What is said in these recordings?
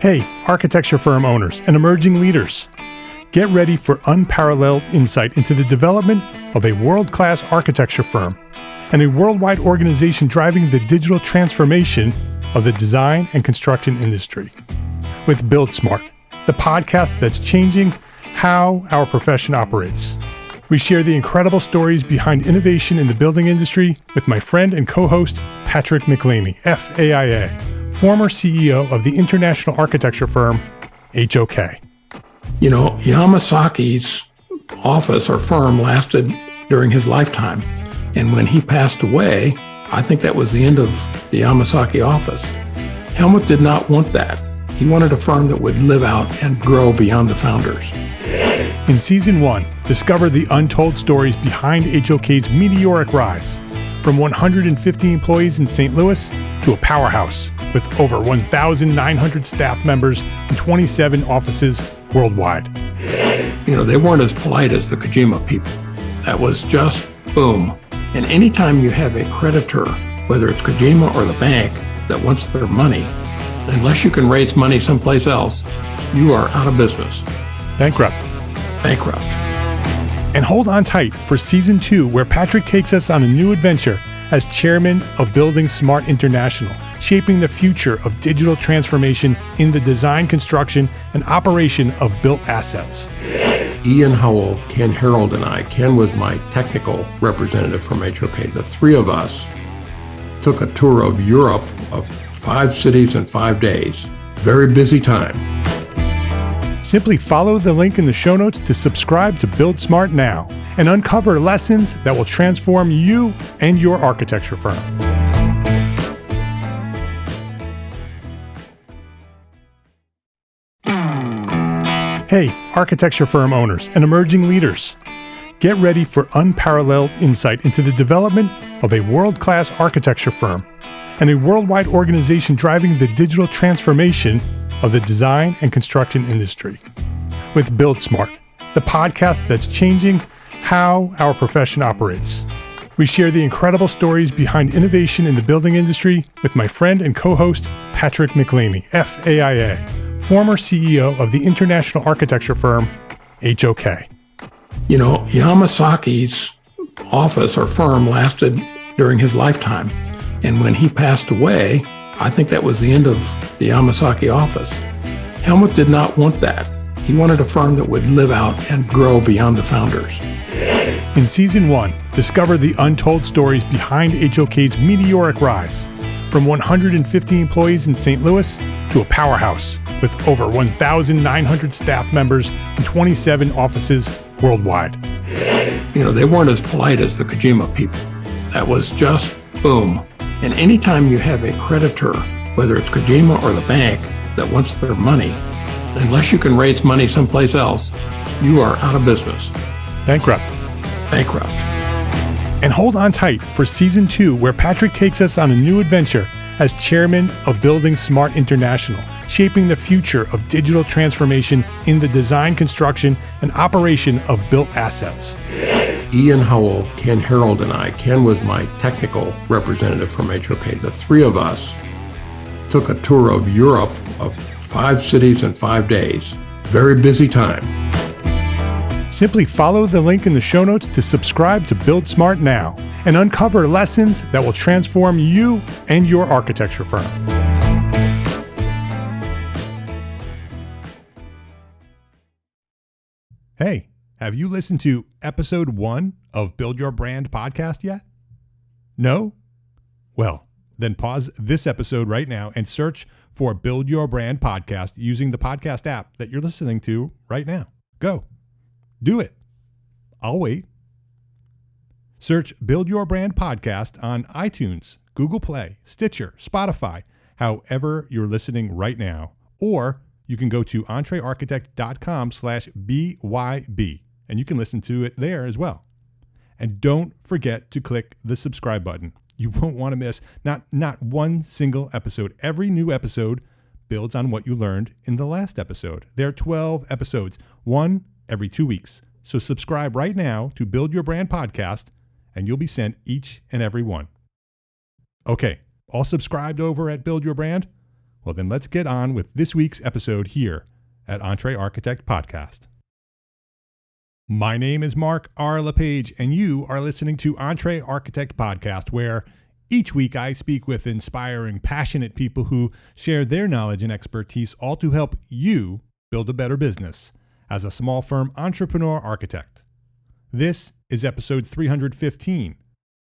Hey, architecture firm owners and emerging leaders. Get ready for unparalleled insight into the development of a world-class architecture firm and a worldwide organization driving the digital transformation of the design and construction industry. With Build Smart, the podcast that's changing how our profession operates. We share the incredible stories behind innovation in the building industry with my friend and co-host, Patrick McLeamy, FAIA, former CEO of the international architecture firm, HOK. You know, Yamasaki's office or firm lasted during his lifetime. And when he passed away, I think that was the end of the Yamasaki office. Helmut did not want that. He wanted a firm that would live out and grow beyond the founders. In Season 1, discover the untold stories behind HOK's meteoric rise, from 150 employees in St. Louis to a powerhouse with over 1,900 staff members and 27 offices worldwide. You know, they weren't as polite as the Kojima people. That was just boom. And anytime you have a creditor, whether it's Kojima or the bank, that wants their money, unless you can raise money someplace else, you are out of business. Bankrupt. And hold on tight for Season 2, where Patrick takes us on a new adventure as chairman of Building Smart International, shaping the future of digital transformation in the design, construction, and operation of built assets. Ian Howell, Ken Harold, and I, Ken was my technical representative from HOK. The three of us took a tour of Europe of 5 cities in 5 days. Very busy time. Simply follow the link in the show notes to subscribe to Build Smart now and uncover lessons that will transform you and your architecture firm. Hey, architecture firm owners and emerging leaders. Get ready for unparalleled insight into the development of a world-class architecture firm and a worldwide organization driving the digital transformation of the design and construction industry. With Build Smart, the podcast that's changing how our profession operates. We share the incredible stories behind innovation in the building industry with my friend and co-host, Patrick McLeamy, FAIA, former CEO of the international architecture firm, HOK. You know, Yamasaki's office or firm lasted during his lifetime. And when he passed away, I think that was the end of the Yamasaki office. Helmut did not want that. He wanted a firm that would live out and grow beyond the founders. In Season 1, discover the untold stories behind HOK's meteoric rise, from 150 employees in St. Louis to a powerhouse with over 1,900 staff members and 27 offices worldwide. You know, they weren't as polite as the Kojima people. That was just boom. And anytime you have a creditor, whether it's Kojima or the bank, that wants their money, unless you can raise money someplace else, you are out of business. Bankrupt. And hold on tight for Season 2, where Patrick takes us on a new adventure as chairman of Building Smart International, shaping the future of digital transformation in the design, construction, and operation of built assets. Ian Howell, Ken Harold, and I, Ken was my technical representative from HOK. The three of us took a tour of Europe of 5 cities in 5 days. Very busy time. Simply follow the link in the show notes to subscribe to Build Smart now and uncover lessons that will transform you and your architecture firm. Hey, have you listened to episode 1 of Build Your Brand podcast yet? No? Well, then pause this episode right now and search for Build Your Brand podcast using the podcast app that you're listening to right now. Go. Do it. I'll wait. Search Build Your Brand podcast on iTunes, Google Play, Stitcher, Spotify, however you're listening right now. Or you can go to EntreArchitect.com/BYB and you can listen to it there as well. And don't forget to click the subscribe button. You won't want to miss not one single episode. Every new episode builds on what you learned in the last episode. There are 12 episodes, one every 2 weeks. So subscribe right now to Build Your Brand podcast and you'll be sent each and every one. Okay, all subscribed over at Build Your Brand? Well, then let's get on with this week's episode here at EntreArchitect Podcast. My name is Mark R. LePage, and you are listening to EntreArchitect Podcast, where each week I speak with inspiring, passionate people who share their knowledge and expertise, all to help you build a better business as a small firm entrepreneur architect. This is episode 315,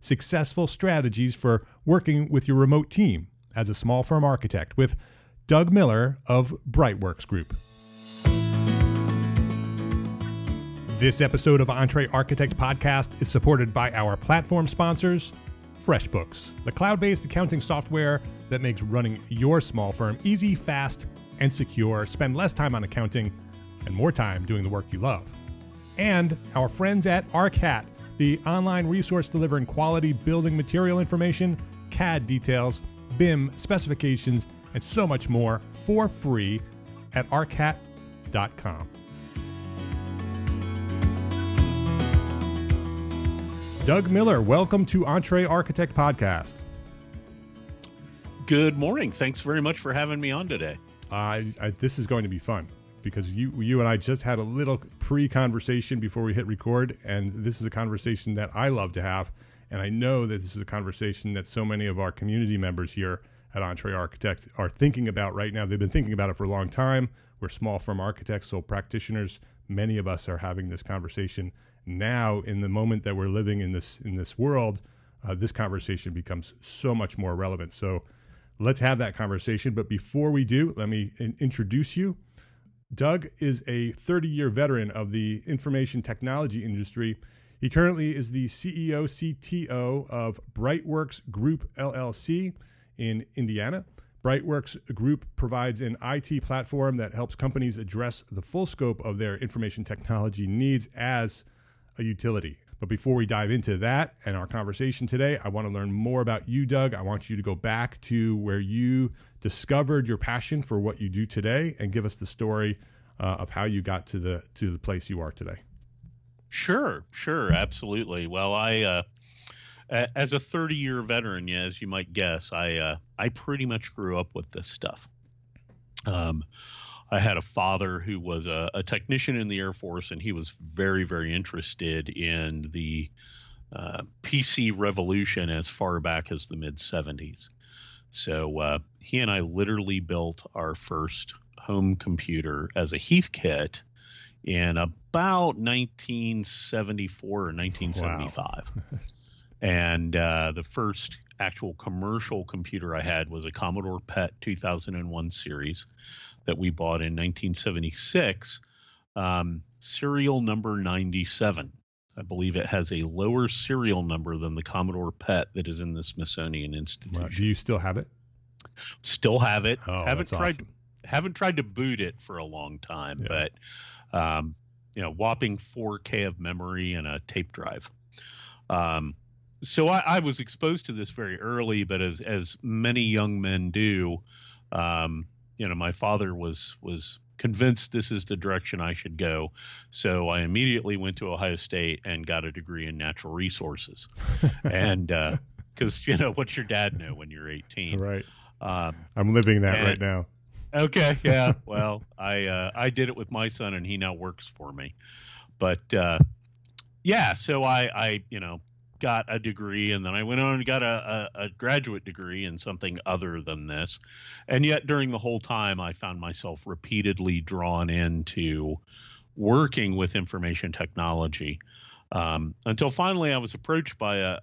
Successful Strategies for Working with Your Remote Team as a Small Firm Architect, with Doug Miller of Brightworks Group. This episode of EntreArchitect Podcast is supported by our platform sponsors, FreshBooks, the cloud-based accounting software that makes running your small firm easy, fast, and secure. Spend less time on accounting and more time doing the work you love. And our friends at ArcCAT, the online resource delivering quality building material information, CAD details, BIM specifications, and so much more for free at arcat.com. Doug Miller, welcome to EntreArchitect Podcast. Good morning. Thanks very much for having me on today. This is going to be fun because you and I just had a little pre-conversation before we hit record, and this is a conversation that I love to have, and I know that this is a conversation that so many of our community members here at EntreArchitect are thinking about right now. They've been thinking about it for a long time. We're small firm architects, sole practitioners. Many of us are having this conversation now. In the moment that we're living in this world, this conversation becomes so much more relevant. So let's have that conversation. But before we do, let me introduce you. Doug is a 30-year veteran of the information technology industry. He currently is the CEO, CTO of Brightworks Group, LLC in Indiana. Brightworks Group provides an IT platform that helps companies address the full scope of their information technology needs as a utility. But before we dive into that and our conversation today, I want to learn more about you, Doug. I want you to go back to where you discovered your passion for what you do today and give us the story of how you got to the place you are today. Sure, absolutely. Well, I, as a 30-year veteran, yeah, as you might guess, I pretty much grew up with this stuff. I had a father who was a technician in the Air Force, and he was very, very interested in the PC revolution as far back as the mid-'70s. So he and I literally built our first home computer as a Heathkit in about 1974 or 1975. Wow. And the first actual commercial computer I had was a Commodore PET 2001 series that we bought in 1976, serial number 97. I believe it has a lower serial number than the Commodore PET that is in the Smithsonian Institution. Wow. Do you still have it? Still have it. Oh, Haven't tried to boot it for a long time, yeah. But whopping 4K of memory and a tape drive. So I was exposed to this very early, but as many young men do, my father was convinced this is the direction I should go. So I immediately went to Ohio State and got a degree in natural resources. And because, what's your dad know when you're 18? Right. I'm living that right now. Okay. Yeah. Well, I did it with my son, and he now works for me. But so I got a degree, and then I went on and got a graduate degree in something other than this. And yet during the whole time, I found myself repeatedly drawn into working with information technology, until finally I was approached by a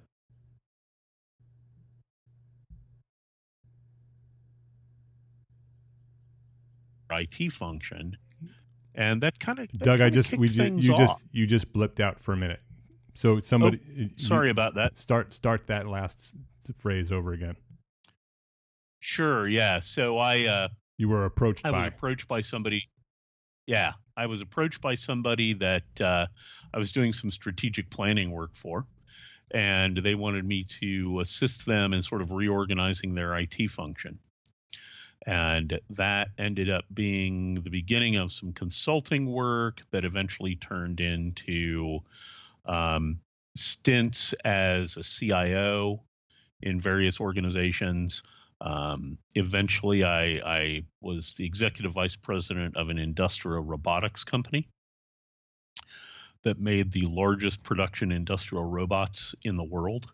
IT function, and that kind of Doug, you just blipped out for a minute. So somebody, sorry about that. Start that last phrase over again. Sure. Yeah. So you were approached by. I was approached by somebody. Yeah, I was approached by somebody that I was doing some strategic planning work for, and they wanted me to assist them in sort of reorganizing their IT function. And that ended up being the beginning of some consulting work that eventually turned into stints as a CIO in various organizations, Eventually, I was the executive vice president of an industrial robotics company that made the largest production industrial robots in the world.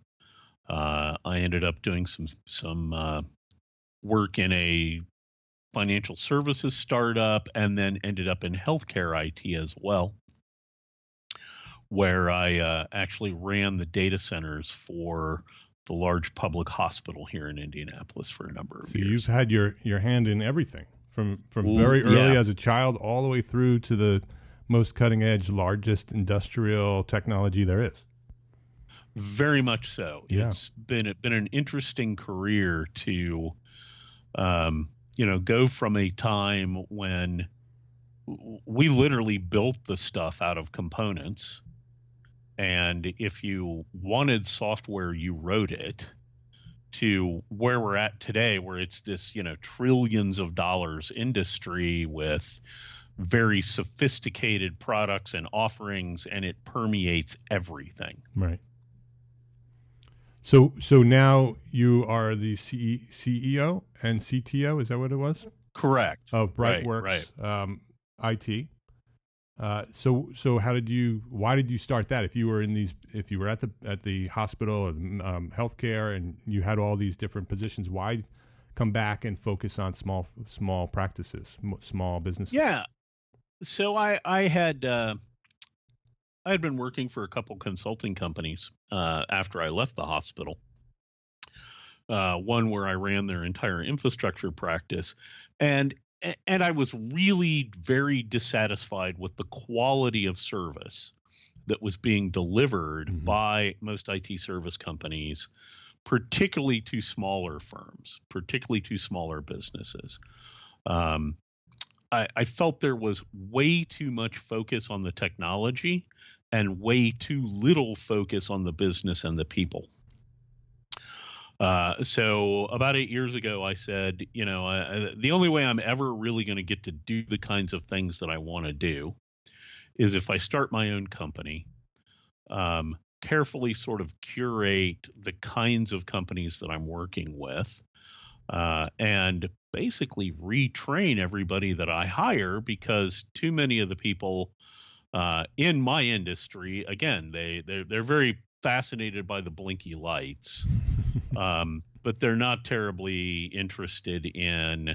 I ended up doing some work in a financial services startup, and then ended up in healthcare IT as well, where I actually ran the data centers for the large public hospital here in Indianapolis for a number of So years. you've had your hand in everything from very early as a child all the way through to the most cutting edge, largest industrial technology there is. Very much so. Yeah. It's been an interesting career to go from a time when we literally built the stuff out of components, and if you wanted software, you wrote it, to where we're at today, where it's this, trillions of dollars industry with very sophisticated products and offerings, and it permeates everything. Right. So now you are the CEO and CTO. Is that what it was? Correct. Of Brightworks IT. So why did you start that? If you were at the hospital or healthcare, and you had all these different positions, why come back and focus on small practices, small businesses? Yeah. So I had been working for a couple consulting companies after I left the hospital. One where I ran their entire infrastructure practice, and I was really very dissatisfied with the quality of service that was being delivered by most IT service companies, particularly to smaller firms, particularly to smaller businesses. I felt there was way too much focus on the technology and way too little focus on the business and the people. So about 8 years ago, I said, the only way I'm ever really going to get to do the kinds of things that I want to do is if I start my own company, carefully sort of curate the kinds of companies that I'm working with, and basically retrain everybody that I hire, because too many of the people in my industry, again, they're very fascinated by the blinky lights, but they're not terribly interested in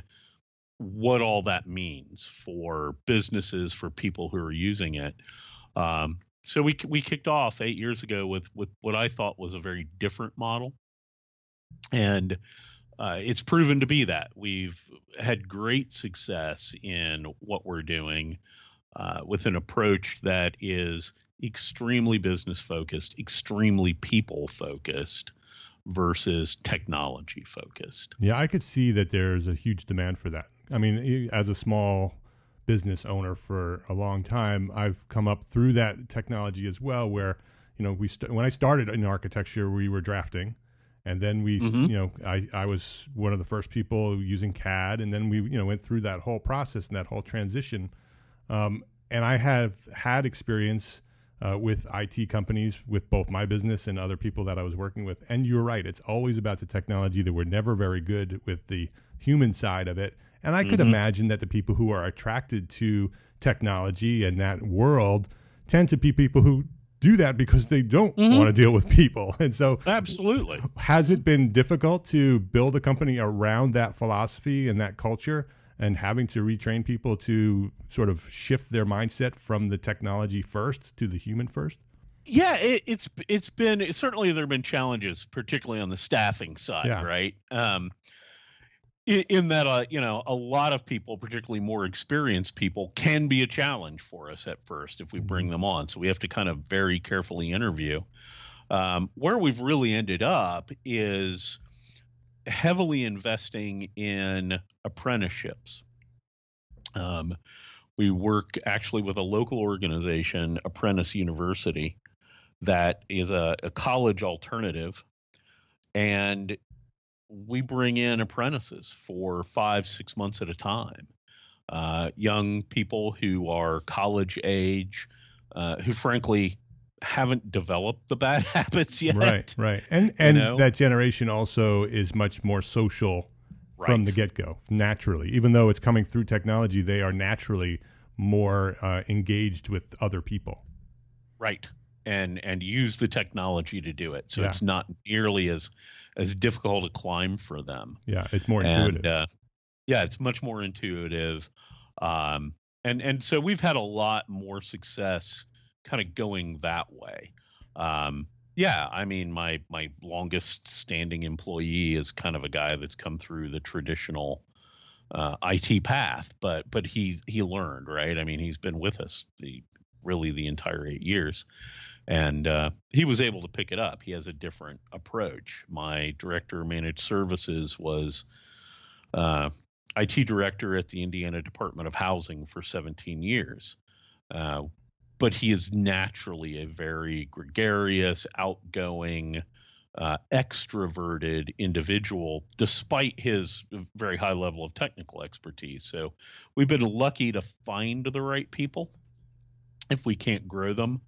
what all that means for businesses, for people who are using it. So we kicked off 8 years ago with what I thought was a very different model, and it's proven to be that. We've had great success in what we're doing with an approach that is extremely business focused, extremely people focused versus technology focused. Yeah, I could see that there's a huge demand for that. I mean, as a small business owner for a long time, I've come up through that technology as well, where, when I started in architecture, we were drafting. And then I was one of the first people using CAD, and then we, went through that whole process and that whole transition. And I have had experience with IT companies, with both my business and other people that I was working with. And you're right, it's always about the technology. That we're never very good with the human side of it. And I could imagine that the people who are attracted to technology and that world tend to be people who do that because they don't want to deal with people. And so absolutely. Has it been difficult to build a company around that philosophy and that culture, and having to retrain people to sort of shift their mindset from the technology first to the human first? Yeah, it's been, certainly there have been challenges, particularly on the staffing side, right? In that, a lot of people, particularly more experienced people, can be a challenge for us at first if we bring them on. So we have to kind of very carefully interview. Where we've really ended up is heavily investing in apprenticeships. We work actually with a local organization, Apprentice University, that is a college alternative, and we bring in apprentices for 5-6 months at a time. Young people who are college age, who frankly haven't developed the bad habits yet. Right. And that generation also is much more social from the get-go, naturally. Even though it's coming through technology, they are naturally more engaged with other people. Right. And use the technology to do it. So Yeah. it's not nearly as difficult a climb for them. Yeah, it's more intuitive. And yeah, it's much more intuitive. And so we've had a lot more success kind of going that way. Yeah, I mean, my longest standing employee is kind of a guy that's come through the traditional IT path, but he learned, right? I mean, he's been with us really the entire 8 years, and he was able to pick it up. He has a different approach. My director of managed services was IT director at the Indiana Department of Housing for 17 years. But he is naturally a very gregarious, outgoing, extroverted individual, despite his very high level of technical expertise. So we've been lucky to find the right people if we can't grow them.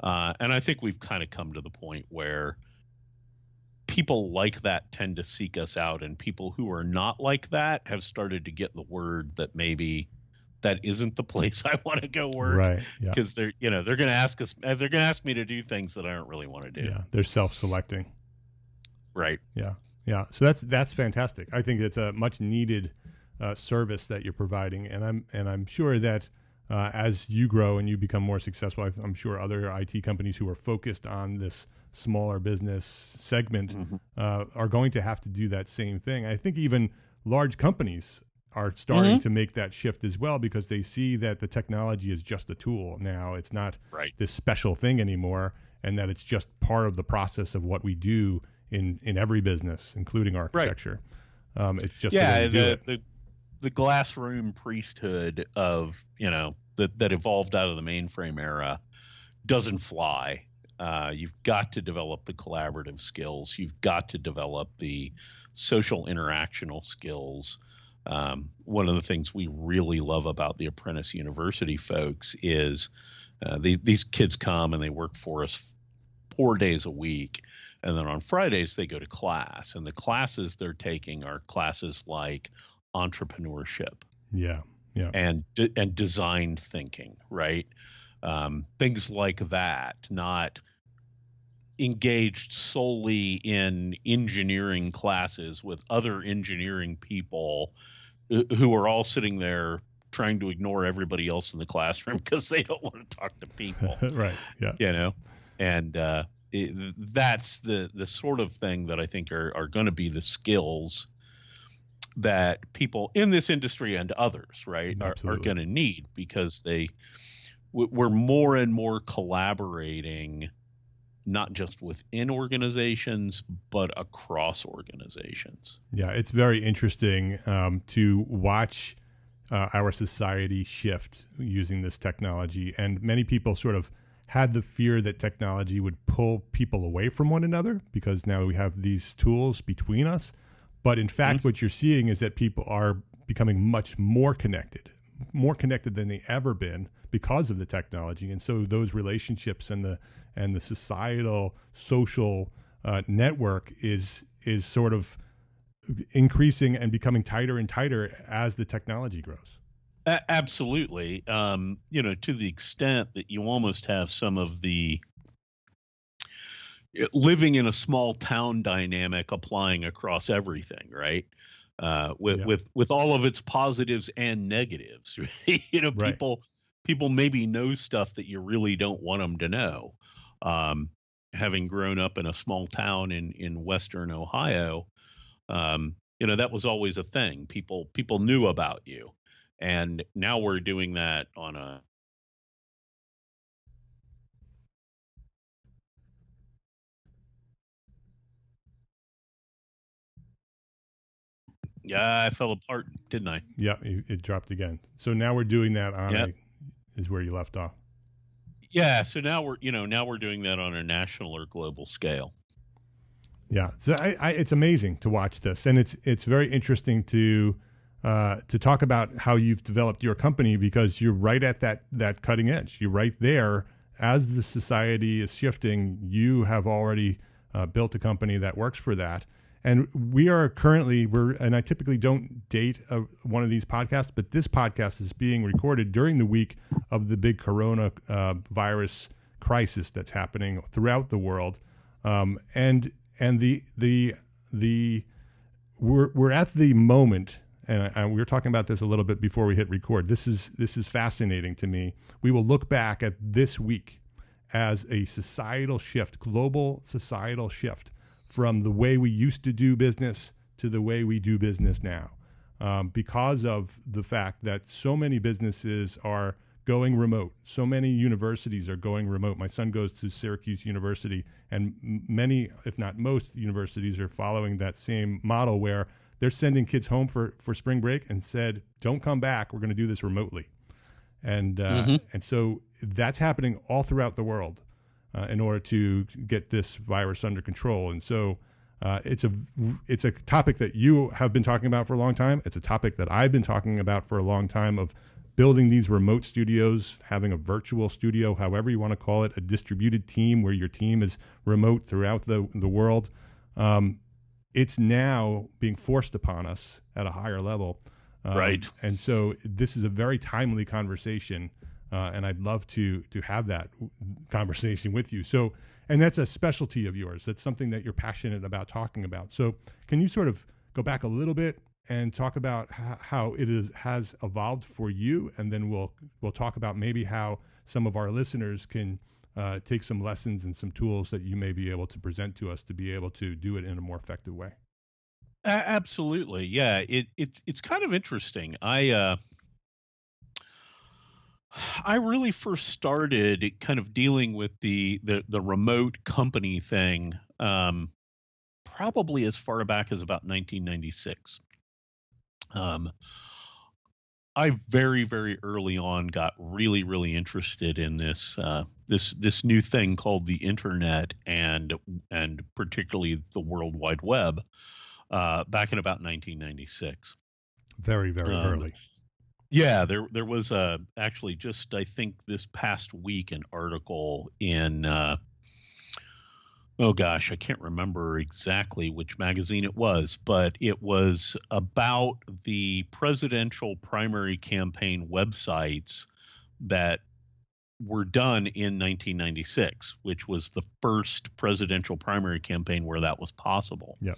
And I think we've kind of come to the point where people like that tend to seek us out, and people who are not like that have started to get the word that maybe that isn't the place I want to go work. Right. Yeah. Because they're going to ask us, they're going to ask me to do things that I don't really want to do. Yeah. They're self-selecting. Right. Yeah. Yeah. So that's fantastic. I think it's a much needed service that you're providing, and I'm sure that as you grow and you become more successful, I'm sure other IT companies who are focused on this smaller business segment are going to have to do that same thing. I think even large companies are starting to make that shift as well, because they see that the technology is just a tool now. It's not this special thing anymore, and that it's just part of the process of what we do in every business, including architecture. It's just the glass room priesthood of that evolved out of the mainframe era doesn't fly. You've got to develop the collaborative skills. You've got to develop the social interactional skills. One of the things we really love about the Apprentice University folks is these kids come and they work for us 4 days a week. And then on Fridays, they go to class. And the classes they're taking are classes like entrepreneurship. Yeah. And design thinking, right? Things like that, not engaged solely in engineering classes with other engineering people who are all sitting there trying to ignore everybody else in the classroom because they don't want to talk to people. Right. Yeah. And that's the sort of thing that I think are going to be the skills that people in this industry and others, right, are going to need, because we're more and more collaborating, not just within organizations, but across organizations. Yeah, it's very interesting to watch our society shift using this technology. And many people sort of had the fear that technology would pull people away from one another, because now we have these tools between us. But in fact, what you're seeing is that people are becoming much more connected than they ever been because of the technology. And so those relationships and the societal social network is sort of increasing and becoming tighter and tighter as the technology grows. Absolutely. To the extent that you almost have some of the living in a small town dynamic applying across everything, right? With all of its positives and negatives. Right? People maybe know stuff that you really don't want them to know. Having grown up in a small town in Western Ohio, that was always a thing. People knew about you, and now we're doing that on a I fell apart, didn't I? Yeah, it dropped again. So now we're doing that on is where you left off. Yeah, so now we're doing that on a national or global scale. Yeah, so it's amazing to watch this, and it's very interesting to talk about how you've developed your company, because you're right at that cutting edge. You're right there as the society is shifting. You have already built a company that works for that. And we are currently, and I typically don't date one of these podcasts, but this podcast is being recorded during the week of the big corona virus crisis that's happening throughout the world. And we're at the moment, and we were talking about this a little bit before we hit record. This is fascinating to me. We will look back at this week as a societal shift, global societal shift, from the way we used to do business to the way we do business now, because of the fact that so many businesses are going remote. So many universities are going remote. My son goes to Syracuse University, and many, if not most, universities are following that same model where they're sending kids home for spring break and said, don't come back. We're going to do this remotely. And so that's happening all throughout the world in order to get this virus under control. And so it's a topic that you have been talking about for a long time. It's a topic that I've been talking about for a long time, of building these remote studios, having a virtual studio, however you want to call it, a distributed team where your team is remote throughout the world. It's now being forced upon us at a higher level. Right. And so this is a very timely conversation, and I'd love to have that conversation with you. So, and that's a specialty of yours. That's something that you're passionate about talking about. So can you sort of go back a little bit and talk about how it has evolved for you, and then we'll talk about maybe how some of our listeners can take some lessons and some tools that you may be able to present to us to be able to do it in a more effective way. Absolutely, yeah. It's kind of interesting. I really first started kind of dealing with the remote company thing, probably as far back as about 1996. I very, very early on got really, really interested in this this new thing called the internet, and particularly the World Wide Web, back in about 1996. Very, very early. Yeah, there was actually just, I think, this past week, an article in oh gosh, I can't remember exactly which magazine it was, but it was about the presidential primary campaign websites that were done in 1996, which was the first presidential primary campaign where that was possible. Yep.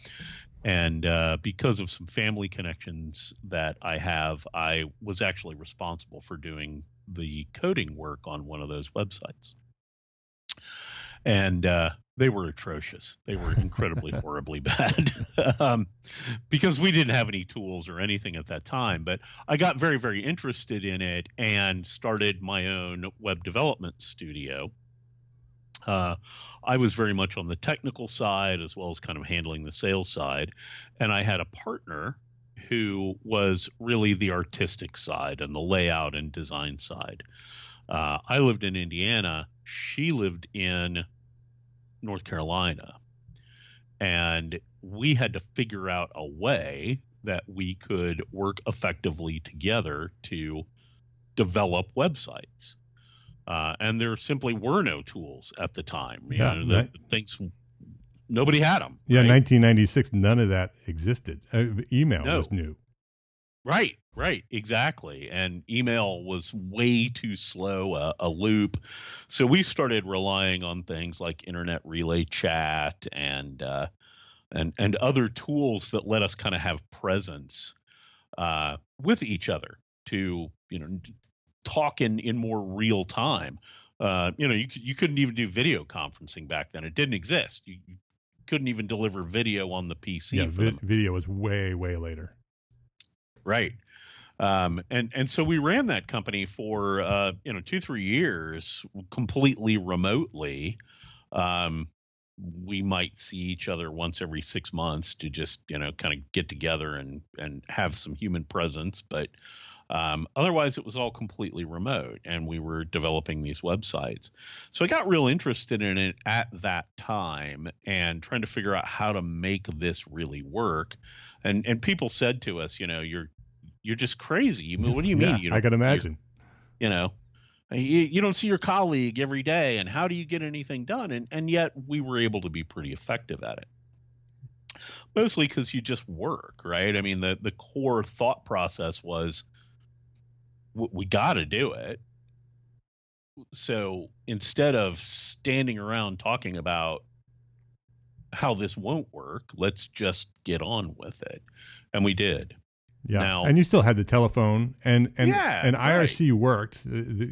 And because of some family connections that I have, I was actually responsible for doing the coding work on one of those websites. And they were atrocious. They were incredibly, horribly bad, because we didn't have any tools or anything at that time. But I got very, very interested in it and started my own web development studio. I was very much on the technical side as well as kind of handling the sales side. And I had a partner who was really the artistic side and the layout and design side. I lived in Indiana. She lived in North Carolina, and we had to figure out a way that we could work effectively together to develop websites. And there simply were no tools at the time. The things, nobody had them. Yeah, right? 1996, none of that existed. Email was new. Right, exactly. And email was way too slow a loop. So we started relying on things like Internet Relay Chat and other tools that let us kind of have presence with each other to, talk in more real time. You couldn't even do video conferencing back then. It didn't exist. You couldn't even deliver video on the PC. Yeah, video was way, way later. Right. And so we ran that company for 2-3 years completely remotely. We might see each other once every 6 months to just kind of get together and have some human presence, but otherwise it was all completely remote, and we were developing these websites. So I got real interested in it at that time and trying to figure out how to make this really work. And people said to us, you're just crazy. What do you mean? Yeah, I can imagine. You don't see your colleague every day, and how do you get anything done? And yet we were able to be pretty effective at it. mostly because you just work, right? I mean, the core thought process was we got to do it. So instead of standing around talking about how this won't work, let's just get on with it. And we did. Yeah, Now, and you still had the telephone, yeah, and right. IRC worked.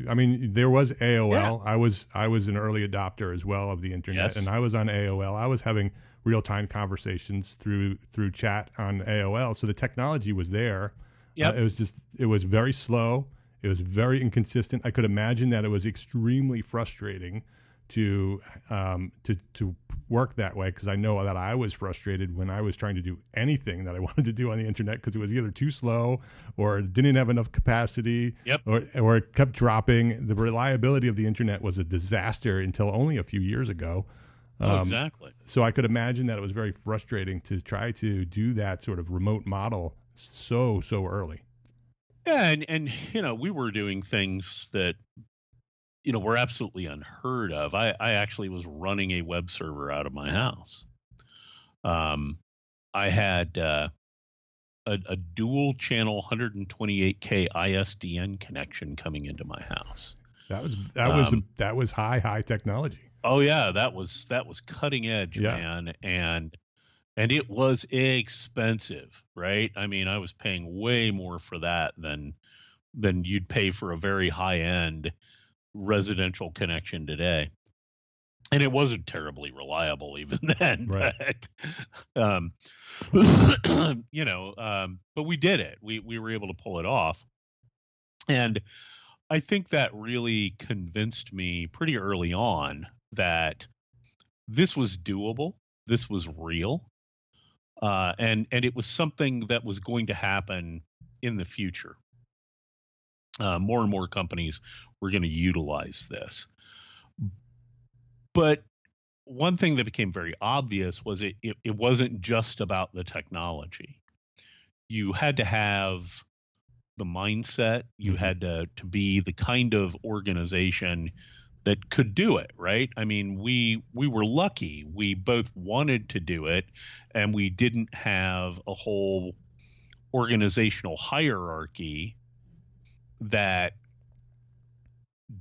I mean, there was AOL. Yeah. I was an early adopter as well of the internet, Yes. and I was on AOL. I was having real time conversations through chat on AOL. So the technology was there. Yep. It was very slow. It was very inconsistent. I could imagine that it was extremely frustrating to work that way, because I know that I was frustrated when I was trying to do anything that I wanted to do on the internet, because it was either too slow or didn't have enough capacity. Yep. Or it kept dropping. The reliability of the internet was a disaster until only a few years ago. Exactly. So I could imagine that it was very frustrating to try to do that sort of remote model so early. Yeah, and we were doing things that were absolutely unheard of. I actually was running a web server out of my house. I had a dual channel 128K ISDN connection coming into my house. That was high technology. Oh yeah, that was cutting edge, Yeah. man, and it was expensive, right? I mean, I was paying way more for that than you'd pay for a very high end residential connection today. And it wasn't terribly reliable even then, Right. but but we did it. We were able to pull it off. And I think that really convinced me pretty early on that this was doable, this was real, and it was something that was going to happen in the future. More and more companies were going to utilize this. But one thing that became very obvious was it wasn't just about the technology. You had to have the mindset. You had to be the kind of organization that could do it, right? I mean, we were lucky. We both wanted to do it, and we didn't have a whole organizational hierarchy that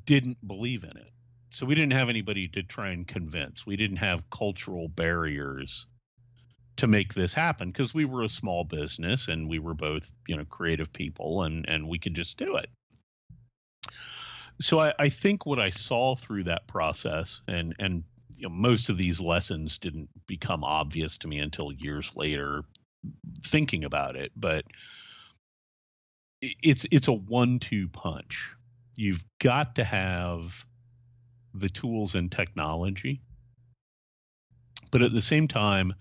didn't believe in it. So we didn't have anybody to try and convince. We didn't have cultural barriers to make this happen, because we were a small business and we were both, creative people, and we could just do it. So I think what I saw through that process, and most of these lessons didn't become obvious to me until years later thinking about it, but it's a 1-2 punch. You've got to have the tools and technology, but at the same time,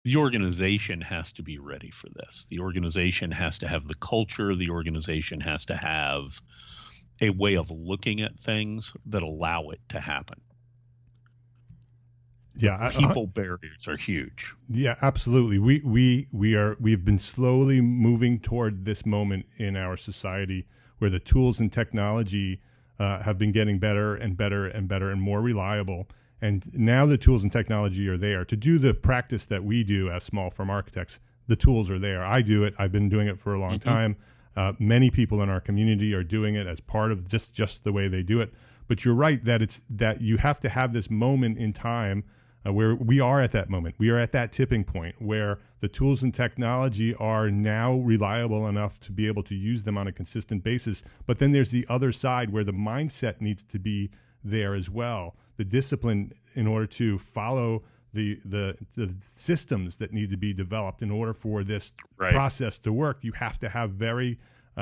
the organization has to be ready for this. The organization has to have the culture. The organization has to have a way of looking at things that allow it to happen. Yeah, people barriers are huge. Yeah, absolutely. We've been slowly moving toward this moment in our society where the tools and technology have been getting better and better and better and more reliable. And now the tools and technology are there to do the practice that we do as small firm architects. The tools are there. I do it. I've been doing it for a long time. Many people in our community are doing it as part of just the way they do it. But you're right that you have to have this moment in time where we are at that moment. We are at that tipping point where the tools and technology are now reliable enough to be able to use them on a consistent basis. But then there's the other side where the mindset needs to be there as well. The discipline in order to follow the systems that need to be developed in order for this process to work. You have to have very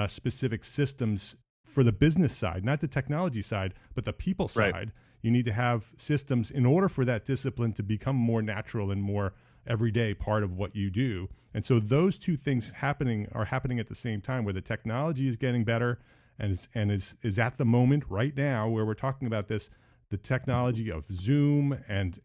specific systems for the business side, not the technology side, but the people side. You need to have systems in order for that discipline to become more natural and more everyday part of what you do. And so those two things are happening at the same time, where the technology is getting better and is at the moment right now where we're talking about this. The technology of Zoom and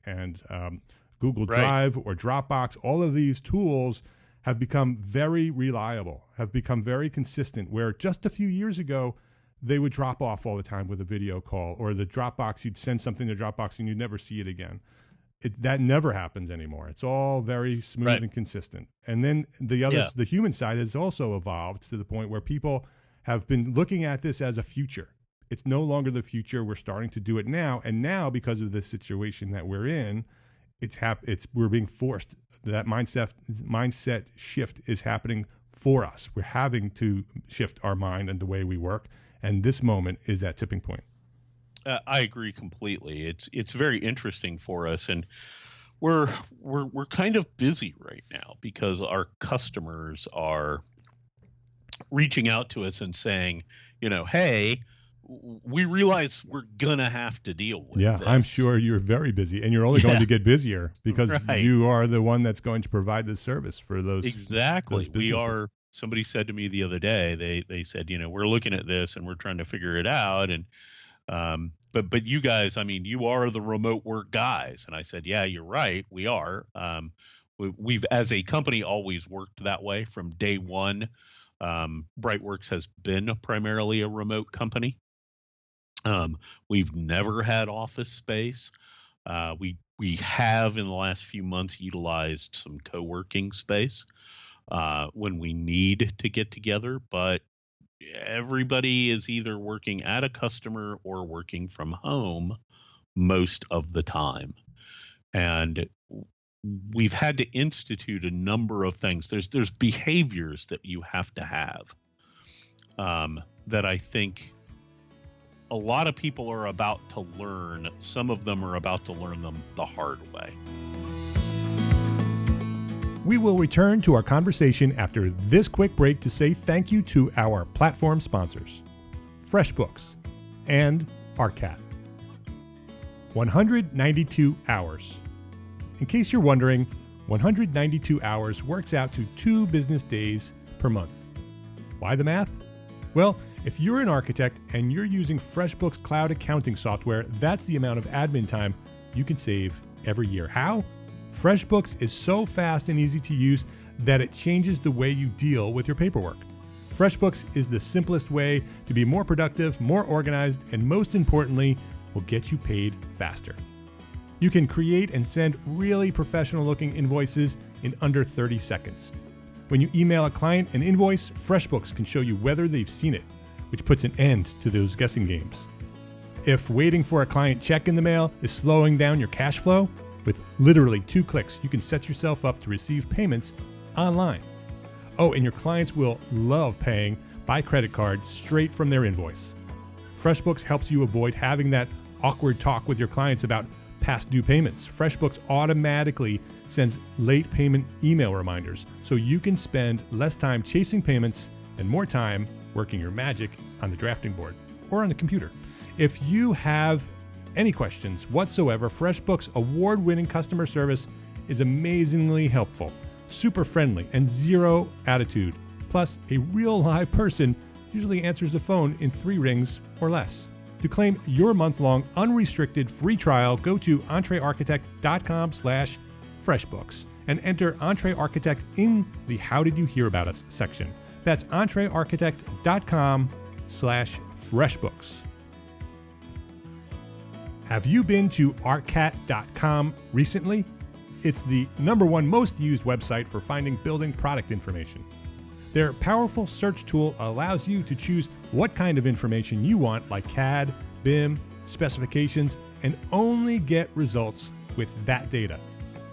Google Drive or Dropbox, all of these tools have become very reliable, have become very consistent, where just a few years ago, they would drop off all the time with a video call, or the Dropbox, you'd send something to Dropbox and you'd never see it again. that never happens anymore. It's all very smooth Right. and consistent. And then the human side has also evolved to the point where people have been looking at this as a future. It's no longer the future. We're starting to do it now. And now, because of the situation that we're in, we're being forced. That mindset shift is happening for us. We're having to shift our mind and the way we work. And this moment is that tipping point. I agree completely. It's very interesting for us, and we're kind of busy right now because our customers are reaching out to us and saying, hey, we realize we're gonna have to deal with this. I'm sure you're very busy, and you're only going to get busier because Right. you are the one that's going to provide the service for those. Exactly. Those We businesses. are. Somebody said to me the other day, they said, we're looking at this and we're trying to figure it out. And, but you guys, I mean, you are the remote work guys. And I said, yeah, you're right. We are. We've, as a company, always worked that way from day one. Brightworks has been primarily a remote company. We've never had office space. We have in the last few months utilized some co-working space when we need to get together, but everybody is either working at a customer or working from home most of the time. And we've had to institute a number of things. There's behaviors that you have to have that I think a lot of people are about to learn. Some of them are about to learn them the hard way. We will return to our conversation after this quick break to say thank you to our platform sponsors, FreshBooks and ARCAT. 192 hours. In case you're wondering, 192 hours works out to 2 business days per month. Why the math? Well, if you're an architect and you're using FreshBooks cloud accounting software, that's the amount of admin time you can save every year. How? FreshBooks is so fast and easy to use that it changes the way you deal with your paperwork. FreshBooks is the simplest way to be more productive, more organized, and most importantly, will get you paid faster. You can create and send really professional-looking invoices in under 30 seconds. When you email a client an invoice, FreshBooks can show you whether they've seen it, which puts an end to those guessing games. If waiting for a client check in the mail is slowing down your cash flow, with literally 2 clicks, you can set yourself up to receive payments online. Oh, and your clients will love paying by credit card straight from their invoice. FreshBooks helps you avoid having that awkward talk with your clients about past due payments. FreshBooks automatically sends late payment email reminders, so you can spend less time chasing payments and more time working your magic on the drafting board or on the computer. If you have any questions whatsoever, FreshBooks' award-winning customer service is amazingly helpful, super friendly, and zero attitude. Plus, a real live person usually answers the phone in 3 rings or less. To claim your month-long unrestricted free trial, go to EntreArchitect.com/FreshBooks and enter EntreArchitect in the How Did You Hear About Us section. That's EntreArchitect.com/FreshBooks. Have you been to arcat.com recently? It's the #1 most used website for finding building product information. Their powerful search tool allows you to choose what kind of information you want, like CAD, BIM, specifications, and only get results with that data.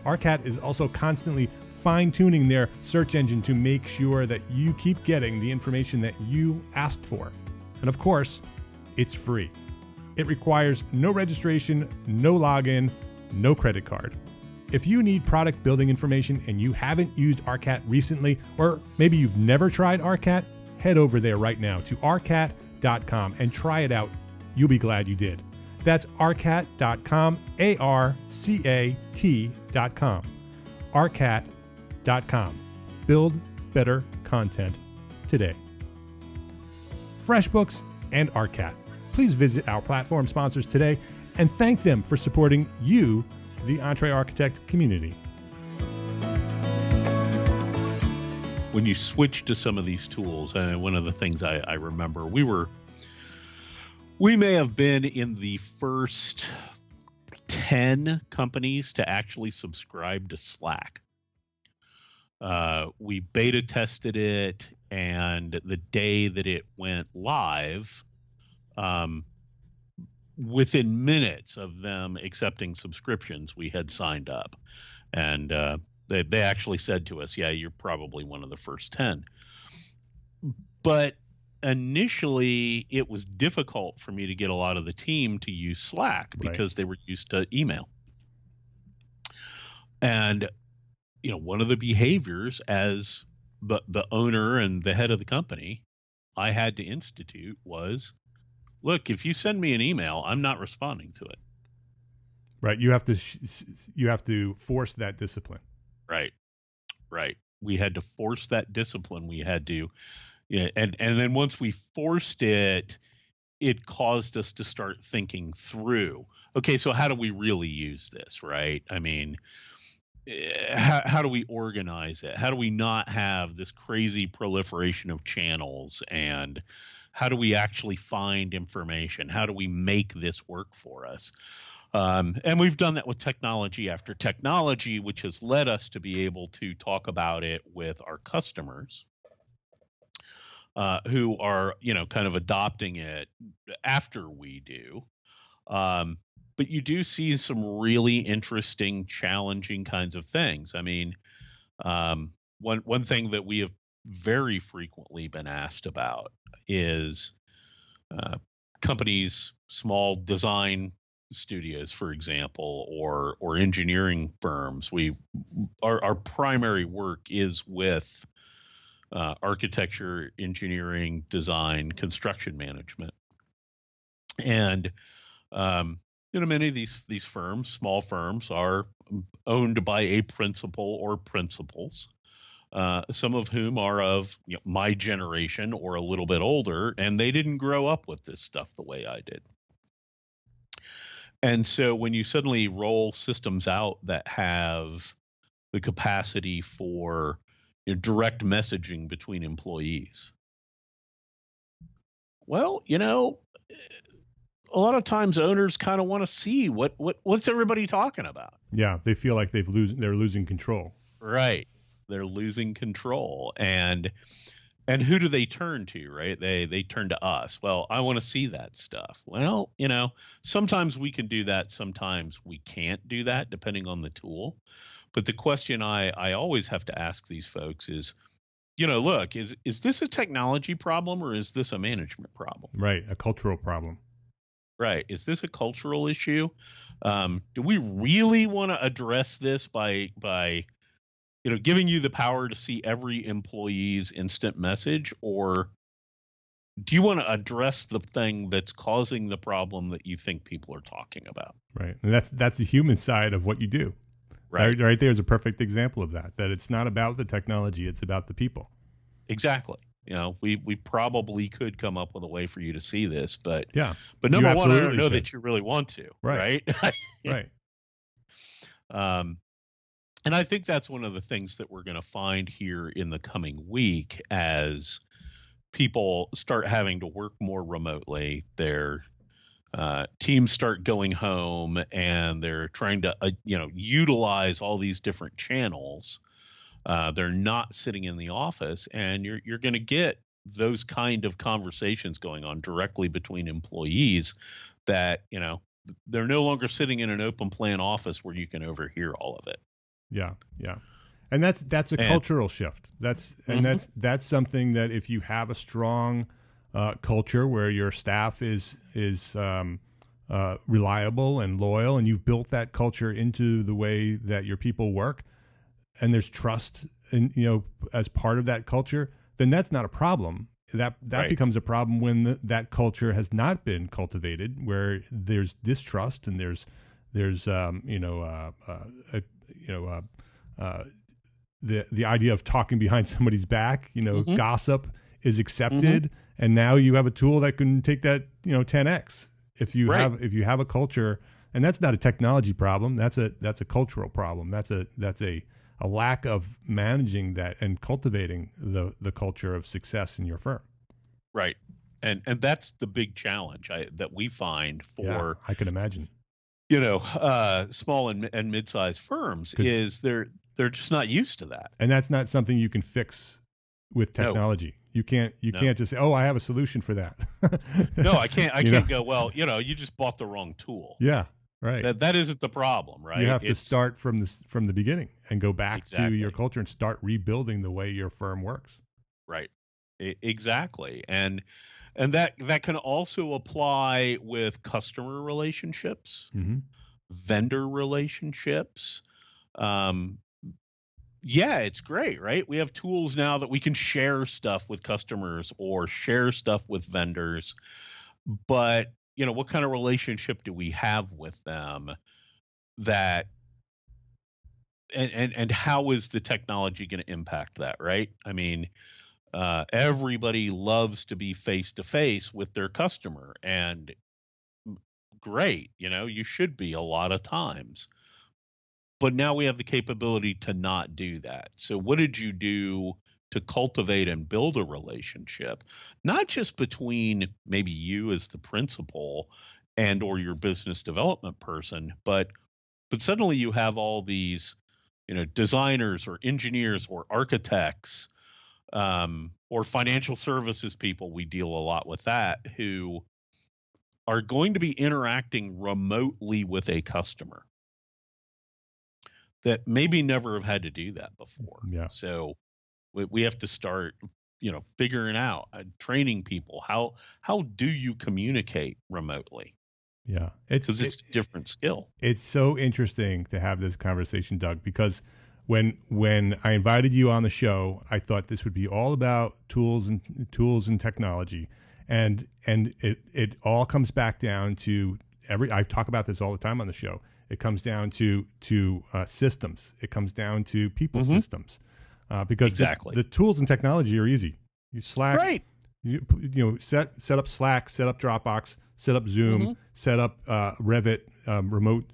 ARCAT is also constantly fine-tuning their search engine to make sure that you keep getting the information that you asked for. And of course, it's free. It requires no registration, no login, no credit card. If you need product building information and you haven't used ARCAT recently, or maybe you've never tried ARCAT, head over there right now to arcat.com and try it out. You'll be glad you did. That's arcat.com, ARCAT.com. arcat.com. Build better content today. FreshBooks and ARCAT. Please visit our platform sponsors today and thank them for supporting you, the EntreArchitect community. When you switch to some of these tools, and one of the things I remember, we may have been in the first 10 companies to actually subscribe to Slack. We beta tested it, and the day that it went live, within minutes of them accepting subscriptions, we had signed up. And they actually said to us, yeah, you're probably one of the first 10. But initially, it was difficult for me to get a lot of the team to use Slack because they were used to email. And one of the behaviors as the owner and the head of the company I had to institute was, look, if you send me an email, I'm not responding to it. Right. You have to force that discipline. Right. We had to force that discipline. We had to, and then once we forced it, it caused us to start thinking through, okay, so how do we really use this, right? I mean, how do we organize it? How do we not have this crazy proliferation of channels? And how do we actually find information? How do we make this work for us? And we've done that with technology after technology, which has led us to be able to talk about it with our customers, who are, kind of adopting it after we do. But you do see some really interesting, challenging kinds of things. I mean, one thing that we have very frequently been asked about is companies, small design studios, for example, or engineering firms. Our primary work is with architecture, engineering, design, construction management, and many of these firms, small firms, are owned by a principal or principals, some of whom are of my generation or a little bit older, and they didn't grow up with this stuff the way I did. And so when you suddenly roll systems out that have the capacity for direct messaging between employees, well, a lot of times owners kind of want to see what's everybody talking about. Yeah, they feel like they're losing control. Right. They're losing control. And who do they turn to, right? They turn to us. Well, I want to see that stuff. Well, sometimes we can do that. Sometimes we can't do that, depending on the tool. But the question I always have to ask these folks is, look, is this a technology problem or is this a management problem? Right. A cultural problem. Right. Is this a cultural issue? Do we really want to address this by giving you the power to see every employee's instant message, or do you want to address the thing that's causing the problem that you think people are talking about? Right. And that's the human side of what you do. Right. Right there is a perfect example of that it's not about the technology, it's about the people. Exactly. We probably could come up with a way for you to see this, but number one, I don't know that you really want to, right? Right. And I think that's one of the things that we're going to find here in the coming week as people start having to work more remotely. Their teams start going home and they're trying to, utilize all these different channels. They're not sitting in the office, and you're going to get those kind of conversations going on directly between employees that, they're no longer sitting in an open plan office where you can overhear all of it. Yeah. Yeah. And that's a cultural shift. That's something that if you have a strong culture where your staff is reliable and loyal, and you've built that culture into the way that your people work, and there's trust in, as part of that culture, then that's not a problem. That right. becomes a problem when that culture has not been cultivated, where there's distrust and there's the idea of talking behind somebody's back, gossip is accepted, and now you have a tool that can take that 10x. If you have a culture, and that's not a technology problem, that's a cultural problem. That's a lack of managing that and cultivating the culture of success in your firm. Right. And that's the big challenge that we find for, I can imagine. small and mid-sized firms 'Cause- is they're just not used to that. And that's not something you can fix with No. technology. You can't just say, "Oh, I have a solution for that." No, I can't. I You can't know? go. Well, you just bought the wrong tool. Yeah, right. That isn't the problem, right? You have to start from the beginning and go back to your Exactly. culture and start rebuilding the way your firm works. Right. Exactly. And that can also apply with customer relationships, Mm-hmm. vendor relationships. Um, yeah, it's great, right? We have tools now that we can share stuff with customers or share stuff with vendors, but what kind of relationship do we have with them that and how is the technology going to impact that, right? I mean, everybody loves to be face to face with their customer, and great, you should be a lot of times. But now we have the capability to not do that. So what did you do to cultivate and build a relationship, not just between maybe you as the principal and or your business development person, but suddenly you have all these, designers or engineers or architects, or financial services people. We deal a lot with that, who are going to be interacting remotely with a customer that maybe never have had to do that before. Yeah. So we have to start, figuring out, training people. How do you communicate remotely? Yeah. Because it's a different skill. It's so interesting to have this conversation, Doug, because when I invited you on the show, I thought this would be all about tools and technology. And it all comes back down to I talk about this all the time on the show. It comes down to systems. It comes down to people systems, because Exactly. the tools and technology are easy. You Slack, Right. Set up Slack, set up Dropbox, set up Zoom, set up Revit, remote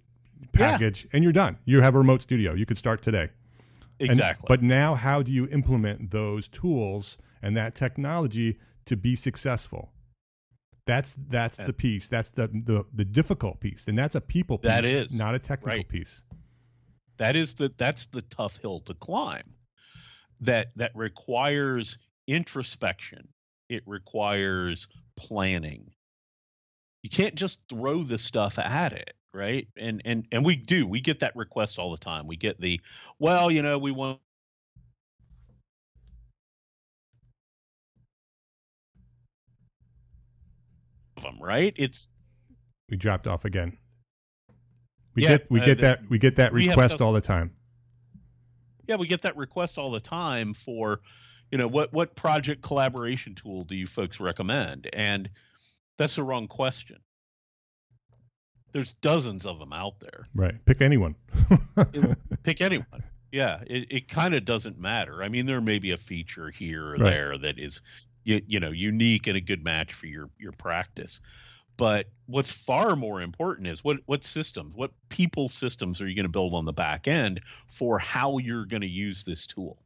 package, and you're done. You have a remote studio. You could start today. Exactly. But now, how do you implement those tools and that technology to be successful? That's the piece. That's the difficult piece, and that's a people piece. That is not a technical right. piece. That's the tough hill to climb. That requires introspection. It requires planning. You can't just throw this stuff at it, right? And we get that request all the time. We get we want them, right? We dropped off again. We get that request all the time. Yeah, we get that request all the time for, what project collaboration tool do you folks recommend? And that's the wrong question. There's dozens of them out there. Right. Pick anyone. Pick anyone. Yeah, it kind of doesn't matter. I mean, there may be a feature here or there that is, unique and a good match for your practice. But what's far more important is what systems, what people systems are you going to build on the back end for how you're going to use this tool?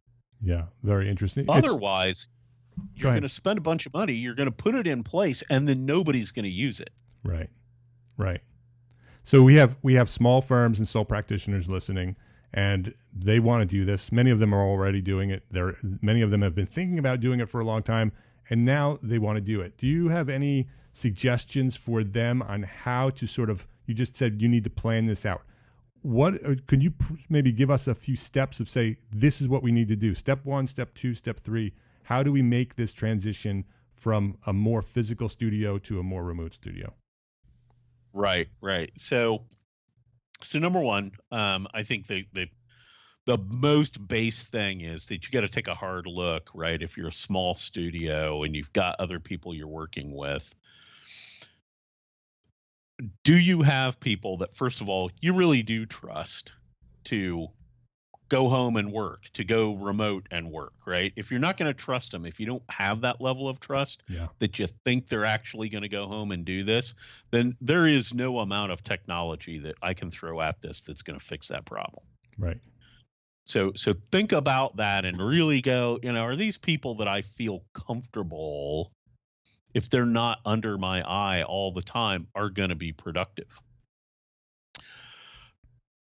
Yeah, very interesting. Otherwise, you're going to spend a bunch of money, you're going to put it in place, and then nobody's going to use it. Right. Right. So we have small firms and sole practitioners listening, and they want to do this. Many of them are already doing it. Many of them have been thinking about doing it for a long time, and now they want to do it. Do you have any suggestions for them on how to sort of, you just said you need to plan this out. What could you maybe give us a few steps of, say, this is what we need to do? Step 1, step 2, step 3. How do we make this transition from a more physical studio to a more remote studio? Right. So number one, I think the most base thing is that you got to take a hard look, right? If you're a small studio and you've got other people you're working with, do you have people that, first of all, you really do trust to go home and work, to go remote and work, right? If you're not going to trust them, if you don't have that level of trust that you think they're actually going to go home and do this, then there is no amount of technology that I can throw at this that's going to fix that problem. Right. So think about that and really go, are these people that I feel comfortable, if they're not under my eye all the time, are going to be productive?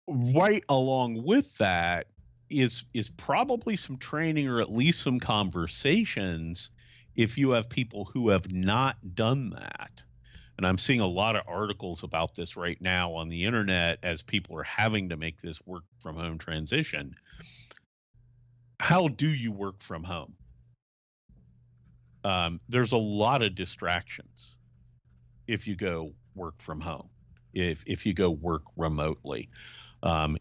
right along with that is probably some training or at least some conversations if you have people who have not done that. And I'm seeing a lot of articles about this right now on the internet as people are having to make this work from home transition. How do you work from home? There's a lot of distractions if you go work from home, if you go work remotely.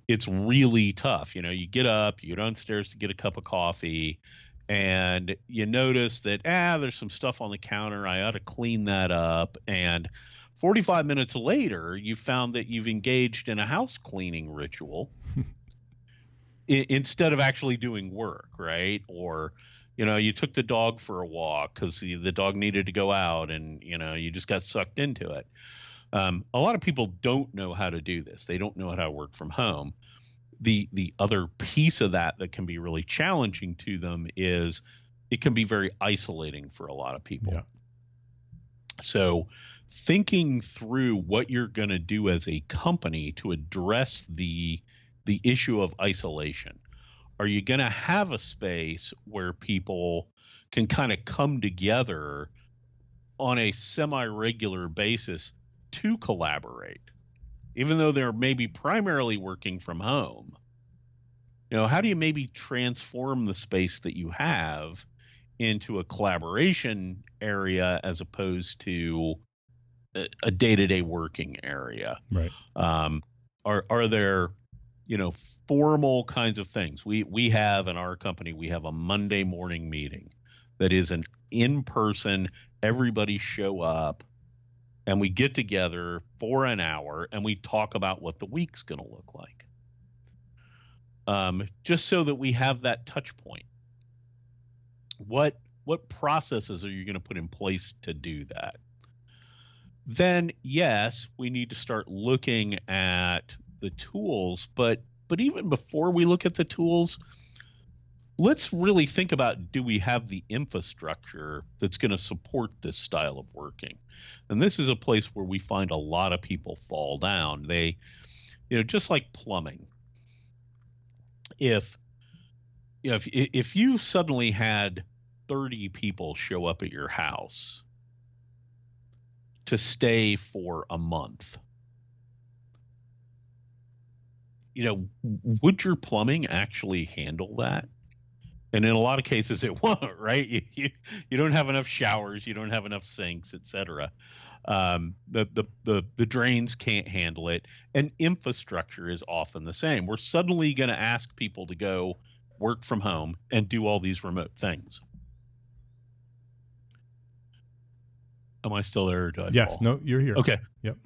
It's really tough. You get up, you go downstairs to get a cup of coffee, and you notice that there's some stuff on the counter. I ought to clean that up. And 45 minutes later, you found that you've engaged in a house cleaning ritual instead of actually doing work, right? Or you took the dog for a walk because the dog needed to go out, and you just got sucked into it. A lot of people don't know how to do this. They don't know how to work from home. The other piece of that can be really challenging to them is it can be very isolating for a lot of people. Yeah. So thinking through what you're going to do as a company to address the issue of isolation. Are you going to have a space where people can kind of come together on a semi-regular basis to collaborate, even though they're maybe primarily working from home? How do you maybe transform the space that you have into a collaboration area as opposed to a day-to-day working area? Right. Are there, formal kinds of things? We have in our company, we have a Monday morning meeting that is an in-person, everybody show up, and we get together for an hour and we talk about what the week's going to look like. Just so that we have that touch point. What processes are you going to put in place to do that? Then, yes, we need to start looking at the tools, but even before we look at the tools, let's really think about, do we have the infrastructure that's going to support this style of working? And this is a place where we find a lot of people fall down. They, just like plumbing. If you suddenly had 30 people show up at your house to stay for a month, would your plumbing actually handle that? And in a lot of cases, it won't, right? You don't have enough showers, you don't have enough sinks, etc. The drains can't handle it, and infrastructure is often the same. We're suddenly going to ask people to go work from home and do all these remote things. Am I still there? Or do I Yes. fall? No, you're here. Okay. Yep.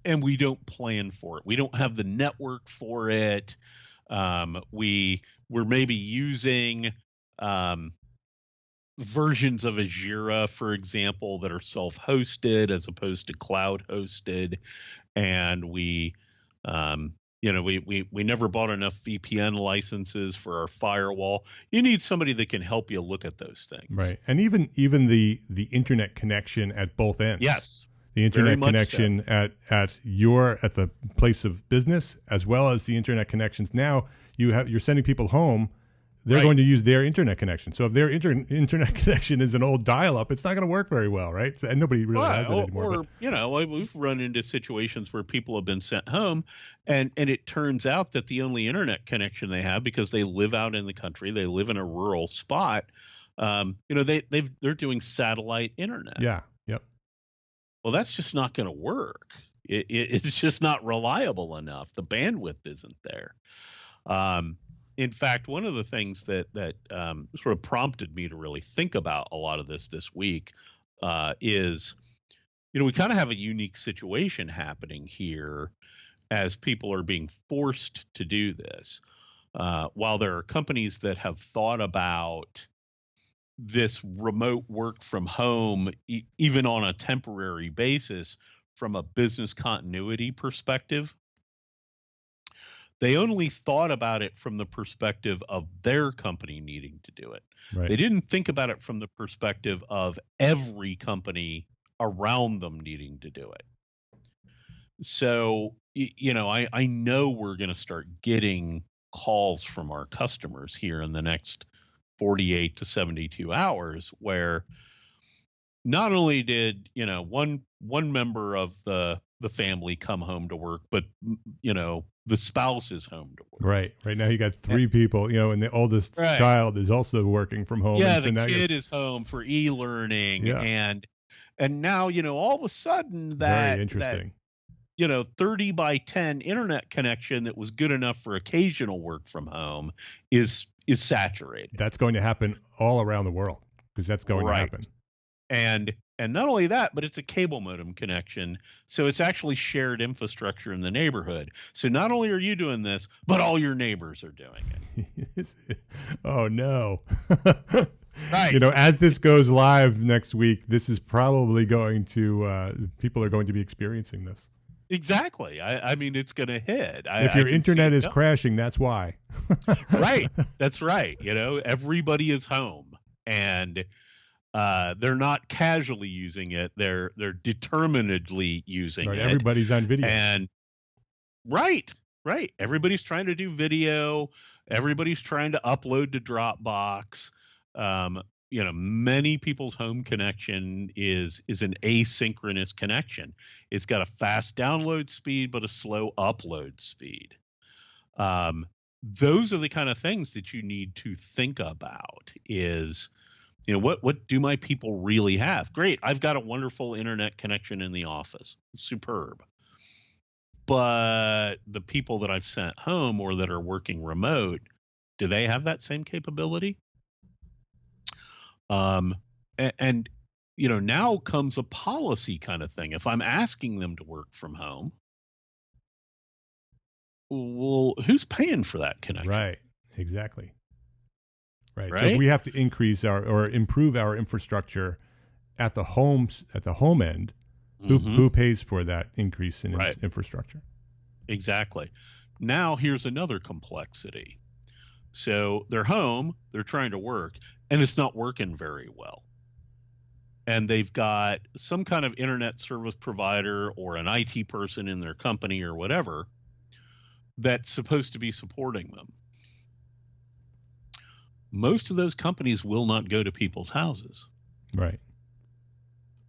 And we don't plan for it. We don't have the network for it. We're maybe using versions of Azure, for example, that are self-hosted as opposed to cloud-hosted, and we never bought enough VPN licenses for our firewall. You need somebody that can help you look at those things, right? And even the internet connection at both ends. Yes. The internet connection so. at the place of business, as well as the internet connections. Now you're sending people home. They're going to use their internet connection. So if their internet connection is an old dial-up, it's not going to work very well, right? So, and nobody really has it anymore. Or we've run into situations where people have been sent home, and it turns out that the only internet connection they have, because they live out in the country, they live in a rural spot, they're doing satellite internet. Yeah. Yep. Well, that's just not going to work. It's just not reliable enough. The bandwidth isn't there. In fact, one of the things that sort of prompted me to really think about a lot of this week is, we kind of have a unique situation happening here as people are being forced to do this. While there are companies that have thought about this remote work from home, even on a temporary basis, from a business continuity perspective, they only thought about it from the perspective of their company needing to do it. Right. They didn't think about it from the perspective of every company around them needing to do it. So, I know we're going to start getting calls from our customers here in the next 48 to 72 hours where not only did, one member of the family come home to work, but the spouse is home to work. Right. Right now you got three people, and the oldest Right. child is also working from home. Yeah, And so the now kid is home for e-learning, Yeah. and now, all of a sudden Very that interesting. 30 by 10 internet connection that was good enough for occasional work from home is saturated. That's going to happen all around the world because that's going to Right. happen. And not only that, but it's a cable modem connection, so it's actually shared infrastructure in the neighborhood. So not only are you doing this, but all your neighbors are doing it. Oh no. Right. As this goes live next week, this is probably going to people are going to be experiencing this. Exactly. I mean, it's going to hit. If your internet is crashing, that's why. Right. That's right. Everybody is home, and they're not casually using it. They're determinedly using Right. it. Everybody's on video. And right. Everybody's trying to do video. Everybody's trying to upload to Dropbox. Many people's home connection is an asynchronous connection. It's got a fast download speed, but a slow upload speed. Those are the kind of things that you need to think about is, what do my people really have? Great. I've got a wonderful internet connection in the office. Superb. But the people that I've sent home or that are working remote, do they have that same capability? And now comes a policy kind of thing. If I'm asking them to work from home, well, who's paying for that connection? Right. Exactly. Right. Right? So if we have to increase or improve our infrastructure at the home end, who pays for that increase in infrastructure? Exactly. Now here's another complexity. So they're home, they're trying to work, and it's not working very well. And they've got some kind of internet service provider or an IT person in their company or whatever that's supposed to be supporting them. Most of those companies will not go to people's houses. Right.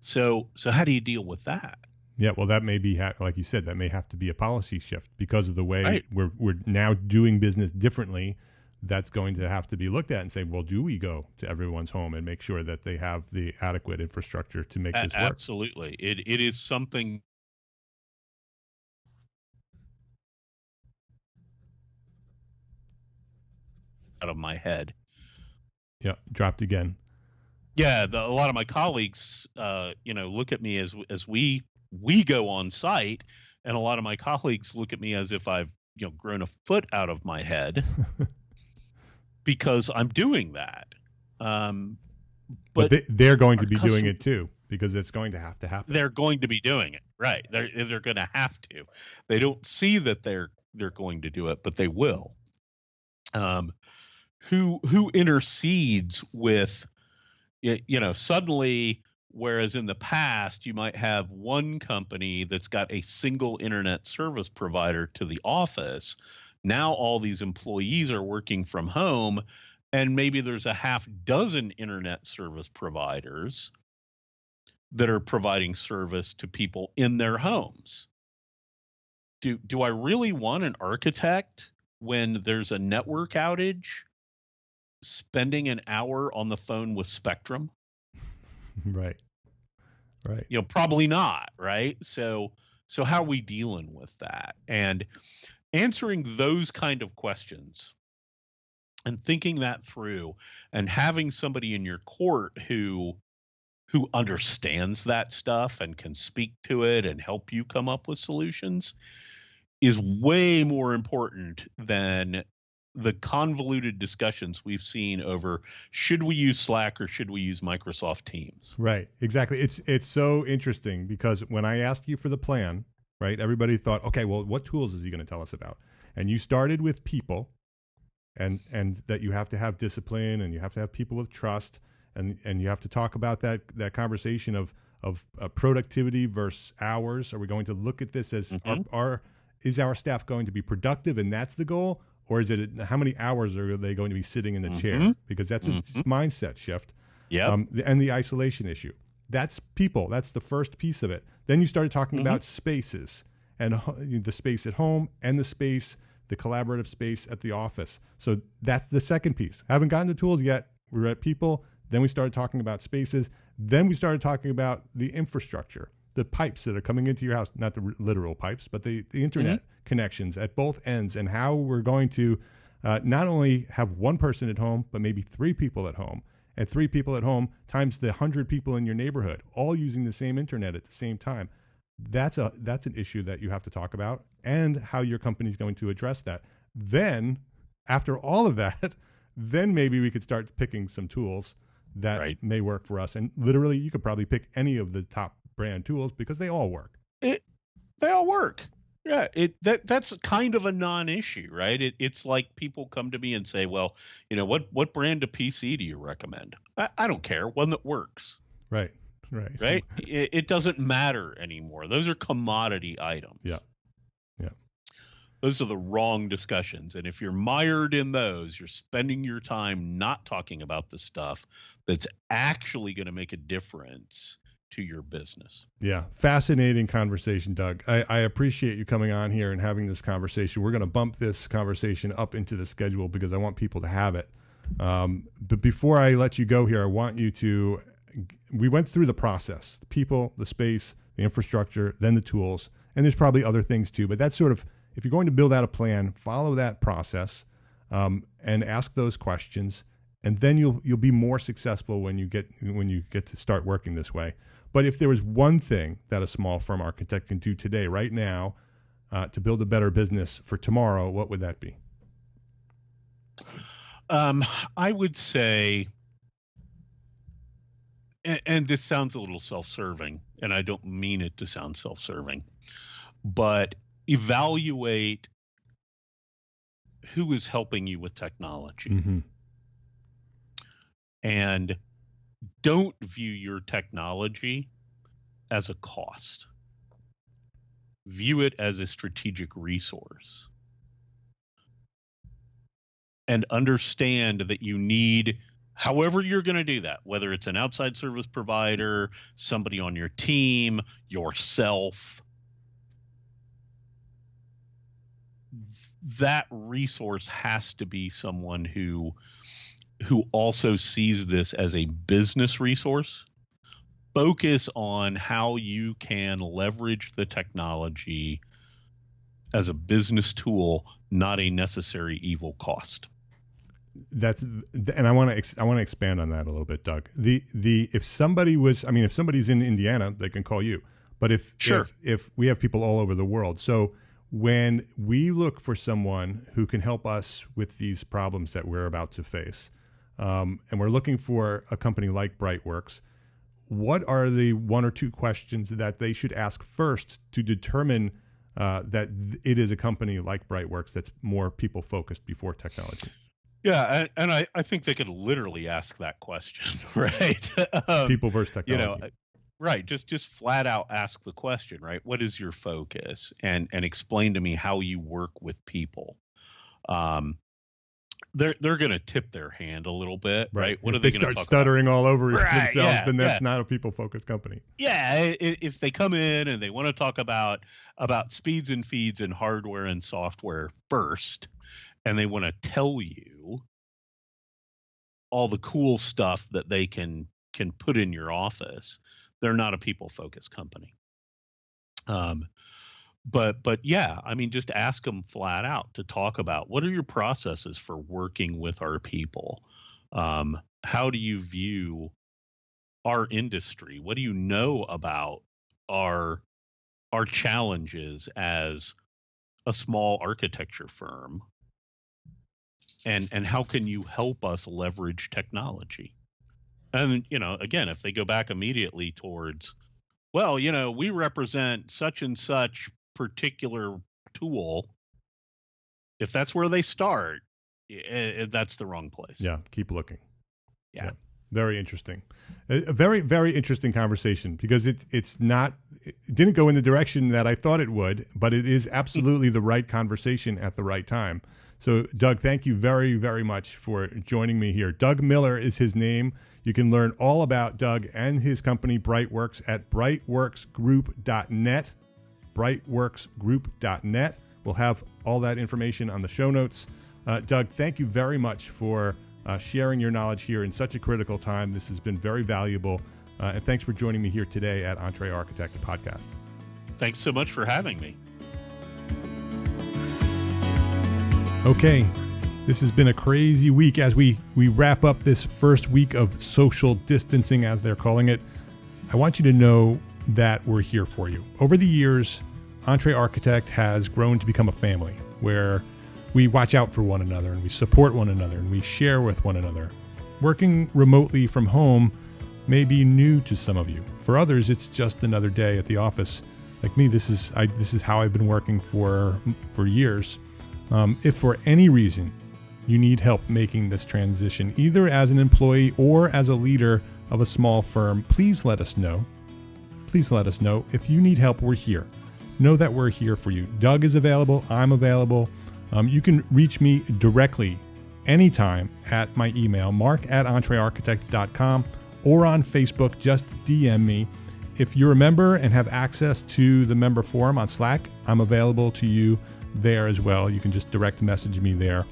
So how do you deal with that? Yeah, well, that may be, like you said, that may have to be a policy shift because of the way we're now doing business differently. That's going to have to be looked at and say, well, do we go to everyone's home and make sure that they have the adequate infrastructure to make this work? Absolutely. It is something out of my head. Yeah, dropped again. Yeah, a lot of my colleagues, look at me as we go on site, and a lot of my colleagues look at me as if I've grown a foot out of my head because I'm doing that. But they're going to be doing it too because it's going to have to happen. They're going to be doing it, right? They're going to have to. They don't see that they're going to do it, but they will. Who intercedes with, suddenly, whereas in the past you might have one company that's got a single internet service provider to the office. Now all these employees are working from home, and maybe there's a half dozen internet service providers that are providing service to people in their homes. Do I really want an architect when there's a network outage spending an hour on the phone with Spectrum? Right. Probably not, right? So how are we dealing with that? And answering those kind of questions and thinking that through and having somebody in your court who understands that stuff and can speak to it and help you come up with solutions is way more important than the convoluted discussions we've seen over should we use Slack or should we use Microsoft Teams? Right, exactly. It's so interesting because when I asked you for the plan, right, everybody thought, okay, well, what tools is he going to tell us about? And you started with people and that you have to have discipline and you have to have people with trust and you have to talk about that conversation of of productivity versus hours? Are we going to look at this as is our staff going to be productive and that's the goal? Or is it how many hours are they going to be sitting in the chair? Because that's a mindset shift. And the isolation issue. That's people. That's the first piece of it. Then you started talking about spaces and the space at home and the collaborative space at the office. So that's the second piece. Haven't gotten to tools yet. We're at people. Then we started talking about spaces. Then we started talking about the infrastructure, the pipes that are coming into your house, not the literal pipes, but the internet connections at both ends, and how we're going to not only have one person at home, but maybe 3 people at home. And 3 people at home times the 100 people in your neighborhood, all using the same internet at the same time. That's an issue that you have to talk about, and how your company's going to address that. Then, after all of that, then maybe we could start picking some tools that may work for us. And literally, you could probably pick any of the top brand tools because they all work. They all work. Yeah, that's kind of a non-issue, right? It's like people come to me and say, well, what brand of PC do you recommend? I don't care, one that works. Right. It doesn't matter anymore. Those are commodity items. Yeah. Those are the wrong discussions. And if you're mired in those, you're spending your time not talking about the stuff that's actually going to make a difference to your business. Yeah. Fascinating conversation, Doug. I appreciate you coming on here and having this conversation. We're going to bump this conversation up into the schedule because I want people to have it. But before I let you go here, I want you to, we went through the process, the people, the space, the infrastructure, then the tools, and there's probably other things too, but that's sort of, if you're going to build out a plan, follow that process, and ask those questions, and then you'll be more successful when you get to start working this way. But if there was one thing that a small firm architect can do today, right now, to build a better business for tomorrow, what would that be? I would say, and this sounds a little self-serving, and I don't mean it to sound self-serving, but evaluate who is helping you with technology. And don't view your technology as a cost. View it as a strategic resource. And understand that you need, however you're going to do that, whether it's an outside service provider, somebody on your team, yourself, that resource has to be someone who also sees this as a business resource. Focus on how you can leverage the technology as a business tool, not a necessary evil cost. And I want to expand on that a little bit, Doug. If somebody's in Indiana, they can call you. But if we have people all over the world, so when we look for someone who can help us with these problems that we're about to face, and we're looking for a company like Brightworks, what are the 1 or 2 questions that they should ask first to determine that it is a company like Brightworks that's more people focused before technology? Yeah, and I think they could literally ask that question, right? People versus technology. Right. Just flat out ask the question, right? What is your focus? And explain to me how you work with people. They're going to tip their hand a little bit, right? What if are they going to start stuttering all over themselves? Then that's not a people-focused company. Yeah, if they come in and they want to talk about speeds and feeds and hardware and software first, and they want to tell you all the cool stuff that they can put in your office, they're not a people-focused company. But yeah, I mean, just ask them flat out to talk about what are your processes for working with our people? How do you view our industry? What do you know about our challenges as a small architecture firm? And how can you help us leverage technology? And, again, if they go back immediately towards, well, we represent such and such particular tool, if that's where they start, that's the wrong place. Yeah, keep looking. Yeah. Very interesting. A very, very interesting conversation because it didn't go in the direction that I thought it would, but it is absolutely the right conversation at the right time. So, Doug, thank you very, very much for joining me here. Doug Miller is his name. You can learn all about Doug and his company, Brightworks, at brightworksgroup.net. brightworksgroup.net. We'll have all that information on the show notes. Doug, thank you very much for sharing your knowledge here in such a critical time. This has been very valuable. And thanks for joining me here today at EntreArchitect podcast. Thanks so much for having me. Okay, this has been a crazy week as we wrap up this first week of social distancing, as they're calling it. I want you to know that we're here for you. Over the years, EntreArchitect has grown to become a family where we watch out for one another and we support one another and we share with one another. Working remotely from home may be new to some of you. For others, it's just another day at the office. Like me, this is how I've been working for years. If for any reason you need help making this transition, either as an employee or as a leader of a small firm, please let us know. Please let us know. If you need help, we're here. Know that we're here for you. Doug is available. I'm available. You can reach me directly anytime at my email, mark@entrearchitect.com, or on Facebook. Just DM me. If you're a member and have access to the member forum on Slack, I'm available to you there as well. You can just direct message me there.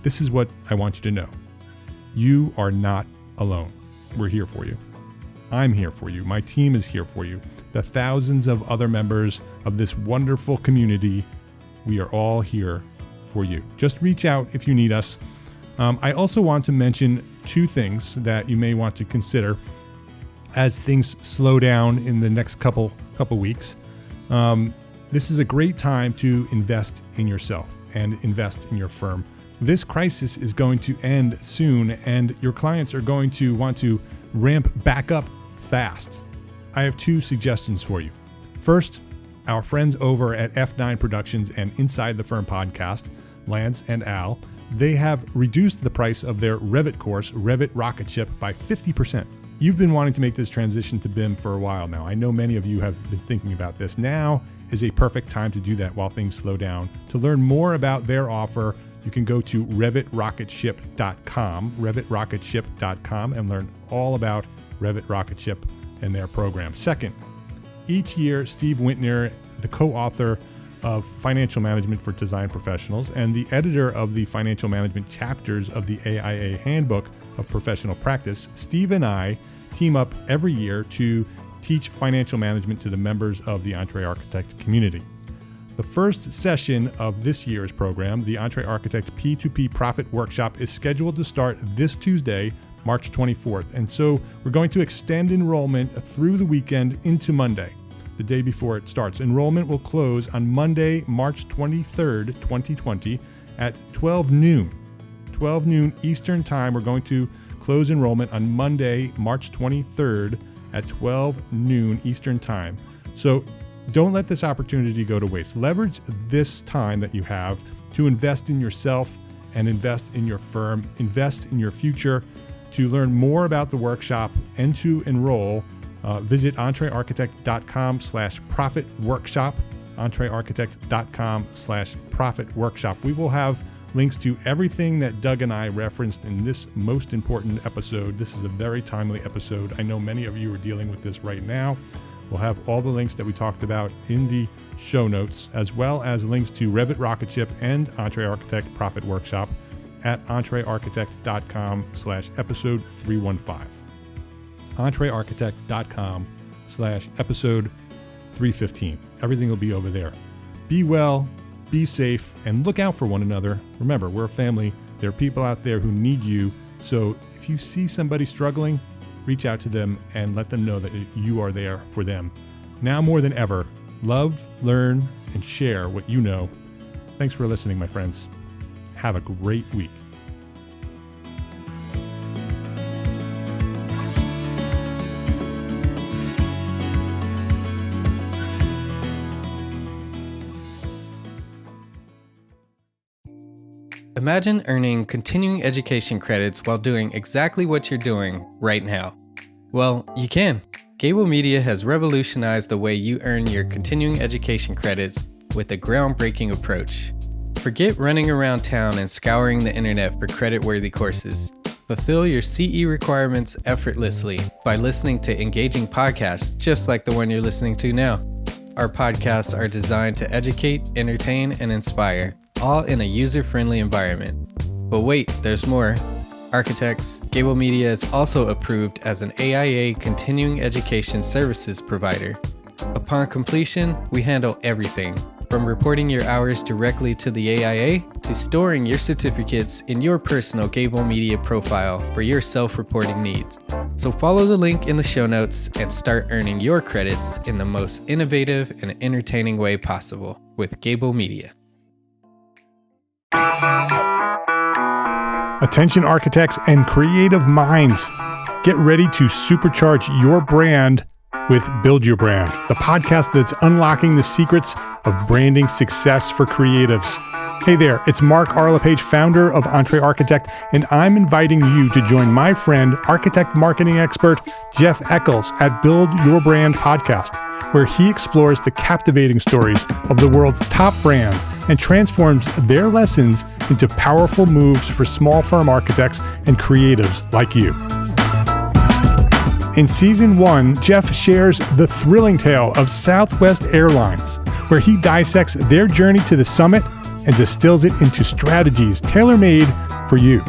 This is what I want you to know. You are not alone. We're here for you. I'm here for you. My team is here for you. The thousands of other members of this wonderful community, we are all here for you. Just reach out if you need us. I also want to mention two things that you may want to consider as things slow down in the next couple weeks. This is a great time to invest in yourself and invest in your firm. This crisis is going to end soon, and your clients are going to want to ramp back up fast. I have two suggestions for you. First, our friends over at F9 Productions and Inside the Firm podcast, Lance and Al, they have reduced the price of their Revit course, Revit Rocket Ship, by 50%. You've been wanting to make this transition to BIM for a while now. I know many of you have been thinking about this. Now is a perfect time to do that while things slow down. To learn more about their offer, you can go to revitrocketship.com, and learn all about Revit Rocket Ship and their program. Second, each year, Steve Wintner, the co-author of Financial Management for Design Professionals and the editor of the Financial Management chapters of the AIA Handbook of Professional Practice, Steve and I team up every year to teach financial management to the members of the EntreArchitect community. The first session of this year's program, the EntreArchitect P2P Profit Workshop, is scheduled to start this Tuesday, March 24th. And so we're going to extend enrollment through the weekend into Monday, the day before it starts. Enrollment will close on Monday, March 23rd, 2020 at 12 noon. 12 noon Eastern Time. We're going to close enrollment on Monday, March 23rd at 12 noon Eastern Time. So don't let this opportunity go to waste. Leverage this time that you have to invest in yourself and invest in your firm, invest in your future. To learn more about the workshop and to enroll, visit entrearchitect.com/profit workshop, entrearchitect.com/profit workshop. We will have links to everything that Doug and I referenced in this most important episode. This is a very timely episode. I know many of you are dealing with this right now. We'll have all the links that we talked about in the show notes, as well as links to Revit Rocket Ship and EntreArchitect Profit Workshop at entrearchitect.com/episode 315. entrearchitect.com/episode 315. Everything will be over there. Be well, be safe, and look out for one another. Remember, we're a family. There are people out there who need you. So if you see somebody struggling, reach out to them and let them know that you are there for them. Now more than ever, love, learn, and share what you know. Thanks for listening, my friends. Have a great week. Imagine earning continuing education credits while doing exactly what you're doing right now. Well, you can. Gable Media has revolutionized the way you earn your continuing education credits with a groundbreaking approach. Forget running around town and scouring the internet for credit-worthy courses. Fulfill your CE requirements effortlessly by listening to engaging podcasts just like the one you're listening to now. Our podcasts are designed to educate, entertain, and inspire, all in a user-friendly environment. But wait, there's more. Architects, Gable Media is also approved as an AIA continuing education services provider. Upon completion, we handle everything, from reporting your hours directly to the AIA to storing your certificates in your personal Gable Media profile for your self-reporting needs. So follow the link in the show notes and start earning your credits in the most innovative and entertaining way possible with Gable Media. Attention architects and creative minds, get ready to supercharge your brand with Build Your Brand, the podcast that's unlocking the secrets of branding success for creatives. Hey there, it's Mark Arlepage, founder of EntreArchitect, and I'm inviting you to join my friend, architect marketing expert Jeff Eccles at Build Your Brand podcast, where he explores the captivating stories of the world's top brands and transforms their lessons into powerful moves for small firm architects and creatives like you. In Season 1, Jeff shares the thrilling tale of Southwest Airlines, where he dissects their journey to the summit and distills it into strategies tailor-made for you.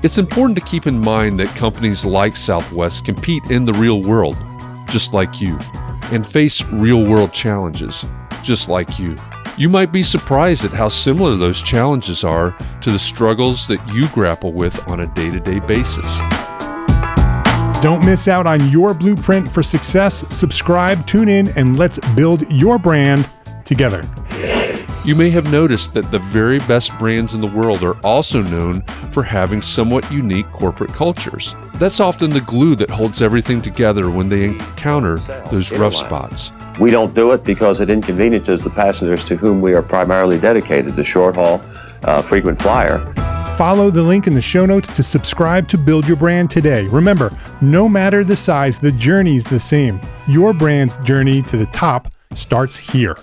It's important to keep in mind that companies like Southwest compete in the real world, just like you, and face real-world challenges, just like you. You might be surprised at how similar those challenges are to the struggles that you grapple with on a day-to-day basis. Don't miss out on your blueprint for success. Subscribe, tune in, and let's build your brand together. You may have noticed that the very best brands in the world are also known for having somewhat unique corporate cultures. That's often the glue that holds everything together when they encounter those rough spots. We don't do it because it inconveniences the passengers to whom we are primarily dedicated, the short haul, frequent flyer. Follow the link in the show notes to subscribe to Build Your Brand today. Remember, no matter the size, the journey's the same. Your brand's journey to the top starts here.